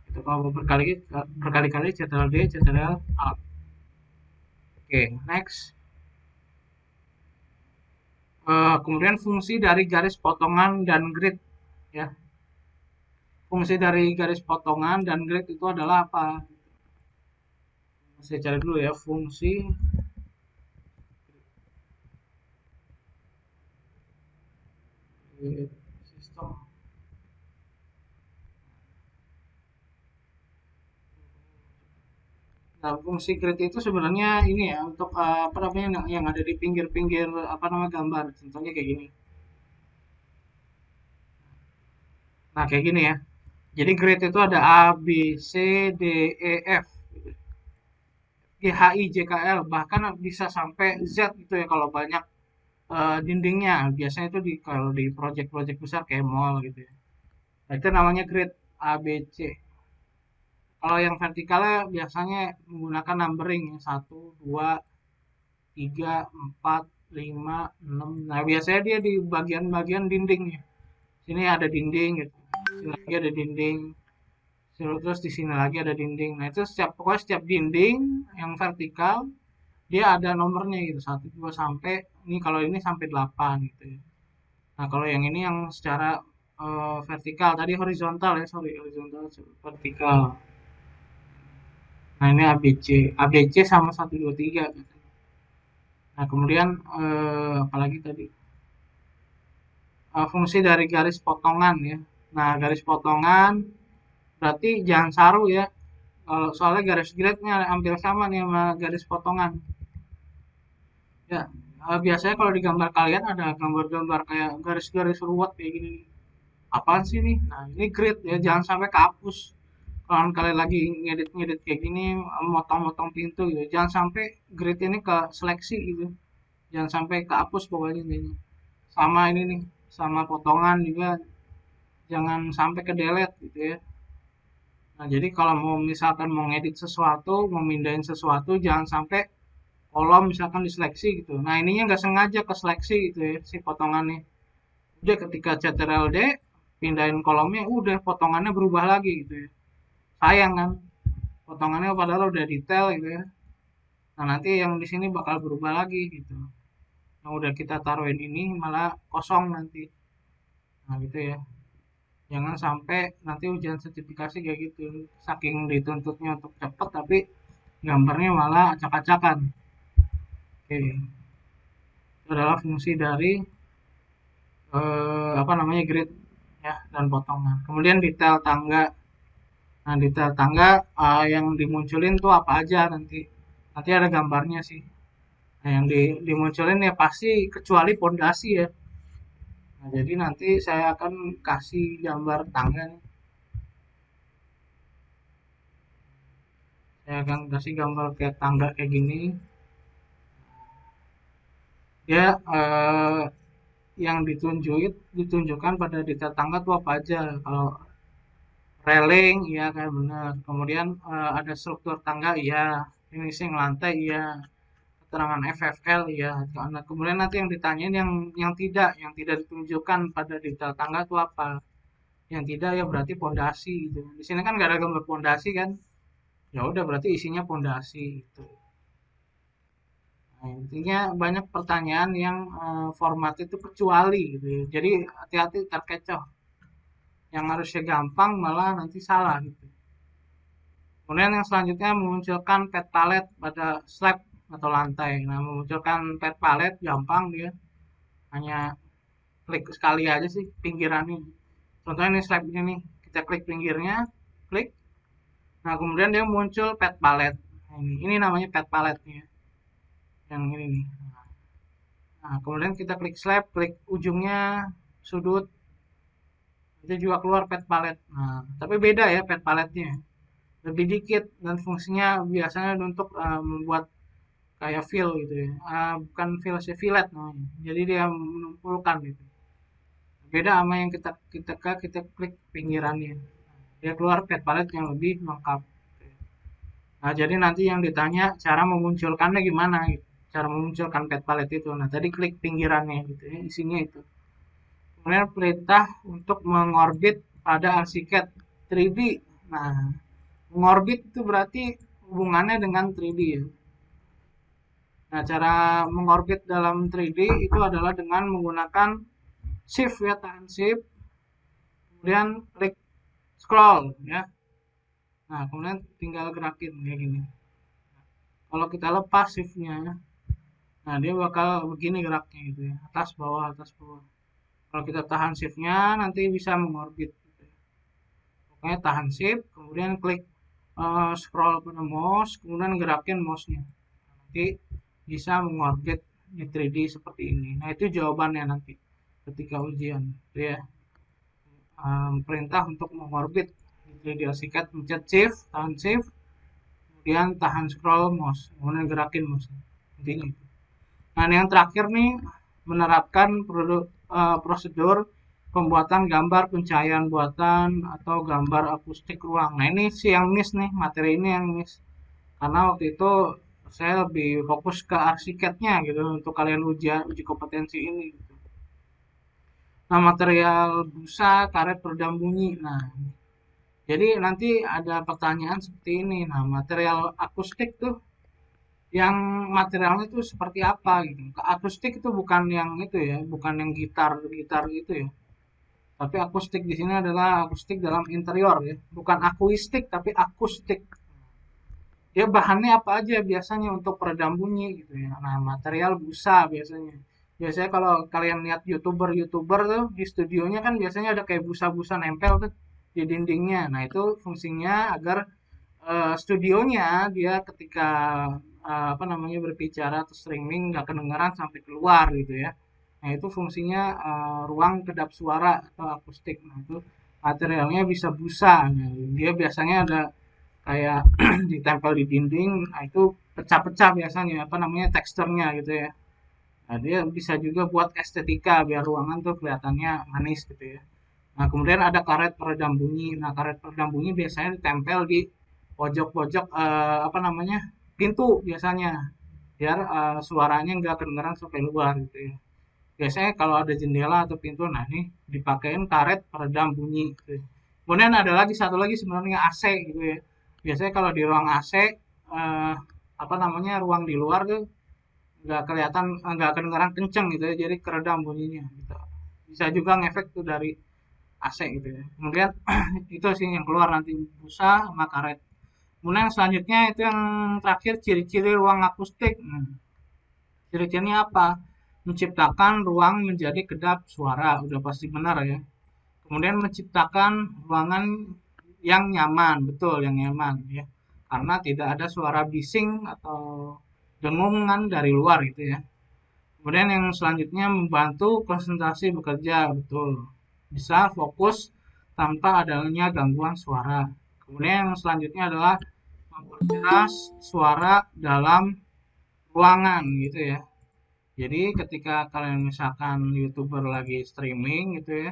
Itu kalau berkali-kali CTRL-D, CTRL-Alt. Oke, next. Kemudian fungsi dari garis potongan dan grid ya. Fungsi dari garis potongan dan grid itu adalah apa? Saya cari dulu ya, fungsi sistem. Nah, fungsi grid itu sebenarnya ini ya untuk apa namanya yang ada di pinggir-pinggir apa namanya gambar. Contohnya kayak gini. Nah, kayak gini ya. Jadi grid itu ada A, B, C, D, E, F. GHI, JKL, bahkan bisa sampai Z gitu ya kalau banyak dindingnya. Biasanya itu kalau di project-project besar kayak mall gitu ya. Nah, itu namanya grade A, B, C. Kalau yang vertikalnya biasanya menggunakan numbering yang 1, 2, 3, 4, 5, 6. Nah, biasanya dia di bagian-bagian dindingnya. Sini ada dinding gitu. Sini lagi ada dinding. Terus di sini lagi ada dinding. Nah, itu pokoknya setiap dinding yang vertikal dia ada nomornya gitu. 1, 2 sampai ini kalau ini sampai 8 gitu ya. Nah, kalau yang ini yang secara vertikal, tadi horizontal ya, sorry, horizontal vertikal. Nah, ini ABC. ABC sama 1, 2, 3 gitu. Nah, kemudian apalagi tadi fungsi dari garis potongan ya. Nah, garis potongan berarti jangan saru ya. Kalau soalnya garis grade-nya hampir sama nih sama garis potongan. Ya, biasanya kalau di gambar kalian ada gambar-gambar kayak garis-garis ruwet kayak gini. Apaan sih nih? Nah, ini grid ya, jangan sampai kehapus. Kalau kalian lagi ngedit-ngedit kayak gini, motong-motong pintu gitu, jangan sampai grid ini ke seleksi gitu. Jangan sampai kehapus pokoknya intinya. Sama ini nih, sama potongan juga jangan sampai ke delete gitu ya. Nah, jadi kalau mau misalkan mau ngedit sesuatu, mau mindahin sesuatu, jangan sampai kolom misalkan diseleksi gitu. Nah, ininya nggak sengaja ke seleksi gitu ya, si potongannya. Udah ketika CTRL-D, pindahin kolomnya, udah potongannya berubah lagi gitu ya. Sayang kan, potongannya padahal udah detail gitu ya. Nah, nanti yang di sini bakal berubah lagi gitu. Yang udah kita taruhin ini malah kosong nanti. Nah, gitu ya. Jangan sampai nanti ujian sertifikasi kayak gitu. Saking dituntutnya untuk cepet tapi gambarnya malah acak-acakan. Oke, itu adalah fungsi dari apa namanya grid ya dan potongan. Kemudian detail tangga. Nah, detail tangga yang dimunculin tuh apa aja nanti. Nanti ada gambarnya sih. Nah, yang dimunculin ya pasti kecuali pondasi ya. Nah, jadi nanti saya akan kasih gambar tangga nih. Saya akan kasih gambar kayak tangga kayak gini. Ya, yang ditunjukkan pada detail tangga tuh apa aja. Kalau railing, iya kan benar. Kemudian ada struktur tangga, iya. Finishing lantai, iya. Keterangan FFL, iya. Nah, kemudian nanti yang ditanyain yang tidak ditunjukkan pada detail tangga itu apa? Yang tidak ya berarti pondasi gitu. Di sini kan nggak ada gambar pondasi kan? Ya udah berarti isinya pondasi gitu. Nah, intinya banyak pertanyaan yang format itu kecuali gitu ya. Jadi hati-hati terkecoh. Yang harusnya gampang malah nanti salah gitu. Kemudian yang selanjutnya memunculkan pet palette pada slab atau lantai. Nah, memunculkan pet palette gampang dia. Hanya klik sekali aja sih pinggirannya. Contohnya ini slab ini nih. Kita klik pinggirnya, klik. Nah, kemudian dia muncul pet palette. Nah, ini namanya pet palette-nya. Yang ini nih. Nah, kemudian kita klik slab, klik ujungnya, sudut, itu juga keluar pet palette. Nah, tapi beda ya pet palette-nya. Lebih dikit dan fungsinya biasanya untuk membuat kayak fill gitu ya. Bukan fill sih, fillet namanya. Jadi dia menumpulkan gitu. Beda sama yang kita klik pinggirannya. Dia keluar pet palette yang lebih lengkap. Nah, jadi nanti yang ditanya cara memunculkannya gimana gitu. Cara memunculkan pet palette itu. Nah, tadi klik pinggirannya gitu ya, isinya itu. Kemudian perintah untuk mengorbit pada arsiket 3D. Nah, mengorbit itu berarti hubungannya dengan 3D ya. Nah, cara mengorbit dalam 3D itu adalah dengan menggunakan shift ya, tahan shift, kemudian klik scroll ya. Nah, kemudian tinggal gerakin kayak gini. Kalau kita lepas shiftnya, nah dia bakal begini geraknya gitu ya, atas bawah atas bawah. Kalau kita tahan shiftnya nanti bisa mengorbit. Gitu. Pokoknya tahan shift, kemudian klik scroll pada mouse, kemudian gerakin mouse-nya. Nanti bisa mengorbit di 3D seperti ini. Nah itu jawabannya nanti ketika ujian. Itu ya perintah untuk mengorbit di 3D arsiket, pencet shift, tahan shift, kemudian tahan scroll mouse, kemudian gerakin mouse. Intinya itu. Nah, yang terakhir nih menerapkan prosedur pembuatan gambar pencahayaan buatan atau gambar akustik ruang. Nah, ini sih yang miss nih, materi ini yang miss. Karena waktu itu saya lebih fokus ke arsiteknya gitu untuk kalian uji kompetensi ini gitu. Nah, material busa, karet peredam bunyi. Nah, jadi nanti ada pertanyaan seperti ini. Nah, material akustik tuh yang materialnya itu seperti apa gitu. Akustik itu bukan yang itu ya, bukan yang gitar-gitar gitu ya. Tapi akustik di sini adalah akustik dalam interior ya, bukan akuistik tapi akustik. Ya bahannya apa aja biasanya untuk peredam bunyi gitu ya. Nah, material busa biasanya. Biasanya kalau kalian lihat YouTuber tuh di studionya kan biasanya ada kayak busa-busa nempel tuh di dindingnya. Nah, itu fungsinya agar studionya dia ketika apa namanya berbicara atau streaming nggak kedengaran sampai keluar gitu ya. Nah, itu fungsinya ruang kedap suara atau akustik. Nah, itu materialnya bisa busa. Nah, dia biasanya ada kayak ditempel di dinding, nah itu pecah-pecah biasanya apa namanya teksturnya gitu ya. Nah, dia bisa juga buat estetika biar ruangan tuh kelihatannya manis gitu ya. Nah, kemudian ada karet peredam bunyi. Nah, karet peredam bunyi biasanya ditempel di pojok-pojok apa namanya pintu biasanya biar suaranya nggak kedengeran sampai luar gitu ya. Biasanya kalau ada jendela atau pintu, nah ini dipakein karet peredam bunyi gitu ya. Kemudian ada lagi satu lagi sebenarnya AC gitu ya. Biasanya kalau di ruang AC apa namanya ruang di luar tuh nggak kelihatan nggak kedengeran kenceng gitu ya, jadi keredam bunyinya gitu. Bisa juga ngefek tuh dari AC gitu ya. Kemudian itu sih yang keluar nanti busa sama karet. Kemudian selanjutnya itu yang terakhir ciri-ciri ruang akustik. Ciri-cirinya apa? Menciptakan ruang menjadi kedap suara, udah pasti benar ya. Kemudian menciptakan ruangan yang nyaman, betul yang nyaman ya. Karena tidak ada suara bising atau dengungan dari luar gitu ya. Kemudian yang selanjutnya membantu konsentrasi bekerja, betul. Bisa fokus tanpa adanya gangguan suara. Kemudian yang selanjutnya adalah memperjelas suara dalam ruangan gitu ya. Jadi ketika kalian misalkan YouTuber lagi streaming gitu ya,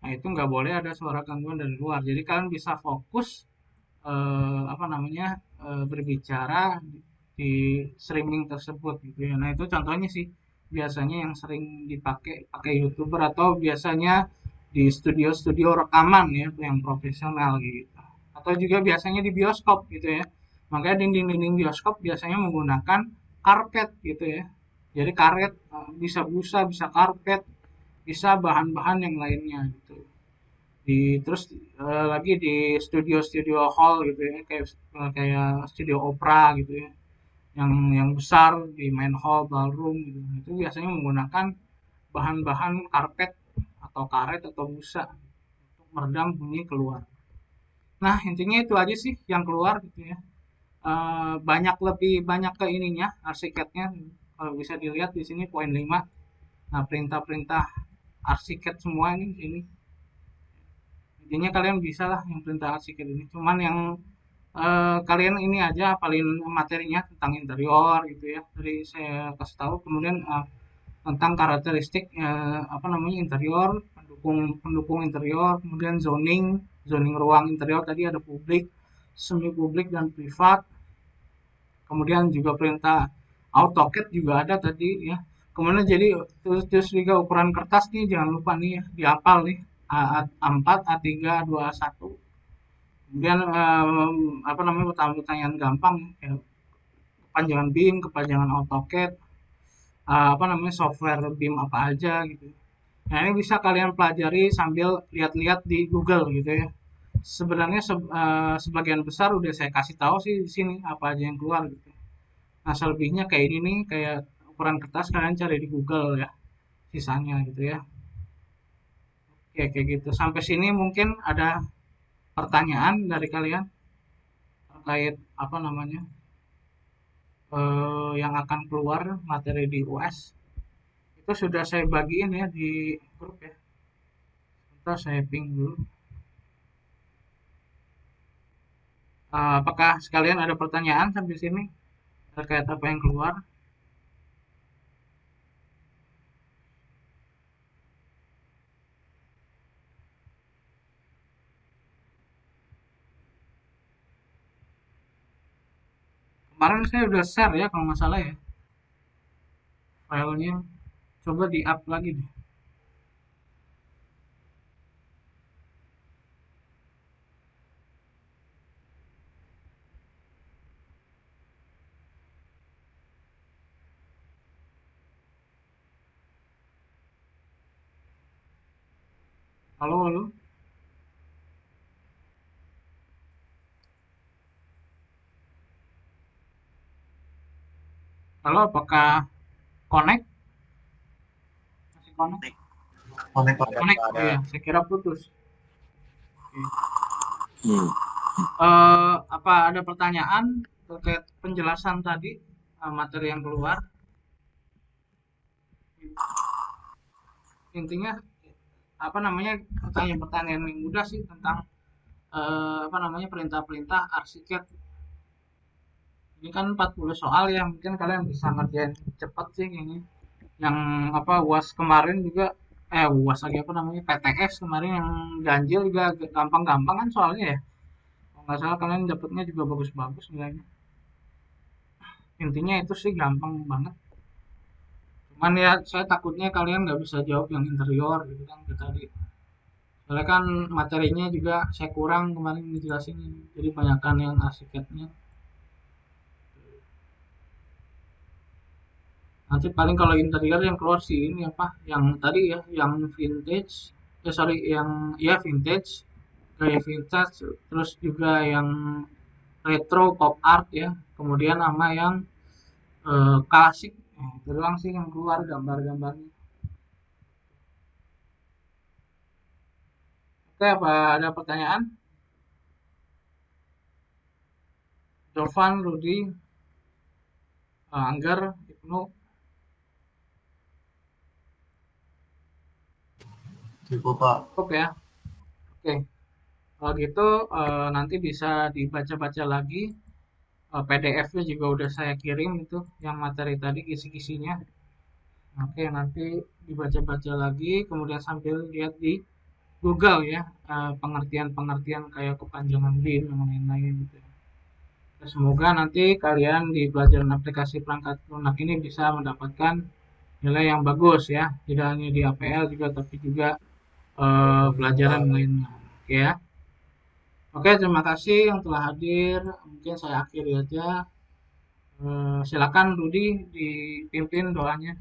nah itu nggak boleh ada suara gangguan dari luar. Jadi kalian bisa fokus apa namanya berbicara di streaming tersebut gitu ya. Nah itu contohnya sih biasanya yang sering pakai YouTuber atau biasanya di studio-studio rekaman ya yang profesional gitu. Atau juga biasanya di bioskop gitu ya. Makanya dinding-dinding bioskop biasanya menggunakan karpet gitu ya. Jadi karet bisa busa, bisa karpet, bisa bahan-bahan yang lainnya gitu. Terus lagi di studio-studio hall gitu ya, kayak studio opera gitu ya, yang besar di main hall, ballroom gitu. Itu biasanya menggunakan bahan-bahan karpet atau karet atau busa untuk meredam bunyi keluar. Nah, intinya itu aja sih yang keluar gitu ya. Lebih banyak ke ininya, arsiteknya. Kalau bisa dilihat di sini poin 5. Nah, perintah-perintah arsitek semua ini intinya kalian bisa lah yang perintah arsitek ini. Cuman yang kalian ini aja paling materinya tentang interior gitu ya. Jadi saya kasih tahu kemudian tentang karakteristik apa namanya interior, pendukung pendukung interior, kemudian zoning ruang interior tadi ada publik, semi publik dan privat. Kemudian juga perintah AutoCAD juga ada tadi ya. Kemudian jadi terus juga ukuran kertas nih jangan lupa nih ya, dihafal nih A4, A3, A2, A1. Kemudian apa namanya pertanyaan gampang ya, kepanjangan BIM, kepanjangan AutoCAD, apa namanya software BIM apa aja gitu. Nah, ini bisa kalian pelajari sambil lihat-lihat di Google gitu ya. Sebenarnya sebagian besar udah saya kasih tahu sih di sini apa aja yang keluar gitu. Nah, selebihnya kayak ini nih, kayak ukuran kertas kalian cari di Google ya, sisanya gitu ya. Oke, kayak gitu. Sampai sini mungkin ada pertanyaan dari kalian terkait apa namanya yang akan keluar materi di US. Itu sudah saya bagiin ya di grup ya. Sebentar saya ping dulu. Apakah sekalian ada pertanyaan sampai sini terkait apa yang keluar? Kemarin saya udah share ya kalau nggak salah ya filenya. Coba di-up lagi deh. Halo, halo. Halo, apakah connect? Masih connect? Connect Connect. Oh ada. iya, saya kira putus. Oke. Hmm. Apa ada pertanyaan terkait penjelasan tadi materi yang keluar? Intinya apa namanya pertanyaan-pertanyaan yang mudah sih tentang apa namanya perintah-perintah arsiket. Ini kan 40 soal ya, mungkin kalian bisa ngerjain cepet sih ini. Yang apa UAS kemarin juga UAS lagi apa namanya PTS kemarin yang ganjil juga gampang-gampang kan soalnya ya. Kalau nggak salah kalian dapetnya juga bagus-bagus nilainya. Intinya itu sih gampang banget. Cuman ya saya takutnya kalian nggak bisa jawab yang interior gitu kan kayak tadi. Soalnya kan materinya juga saya kurang kemarin dijelasin. Jadi banyakkan yang arsiteknya. Nanti paling kalau interior yang keluar sih ini apa? Yang tadi ya, yang vintage. Sorry, yang ya vintage, gaya vintage. Terus juga yang retro pop art ya. Kemudian sama yang klasik. Itu doang sih yang keluar gambar-gambarnya. Oke, apa ada pertanyaan? Jovan, Rudi, Angger, Ibnu, Cukup Pak. cukup ya. Oke, kalau gitu nanti bisa dibaca-baca lagi. PDF-nya juga udah saya kirim itu yang materi tadi kisi-kisinya. Oke, nanti dibaca-baca lagi, kemudian sambil lihat di Google ya pengertian-pengertian kayak kepanjangan BIM yang lain-lain gitu. Ya, semoga nanti kalian di pelajaran aplikasi perangkat lunak ini bisa mendapatkan nilai yang bagus ya, tidak hanya di APL juga tapi juga pelajaran lainnya. Oke ya. Oke, terima kasih yang telah hadir. Mungkin saya akhiri aja. Silakan Rudi dipimpin doanya.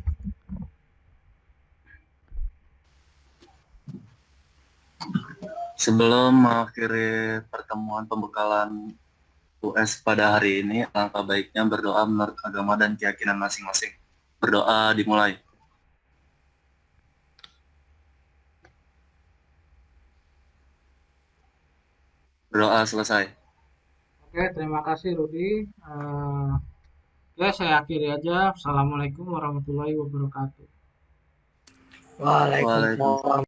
Sebelum mengakhiri pertemuan pembekalan US pada hari ini, alangkah baiknya berdoa menurut agama dan keyakinan masing-masing. Berdoa dimulai. Berdoa selesai. Oke, terima kasih Rudi. Ya, saya akhiri aja. Assalamualaikum warahmatullahi wabarakatuh. Waalaikumsalam. Waalaikumsalam.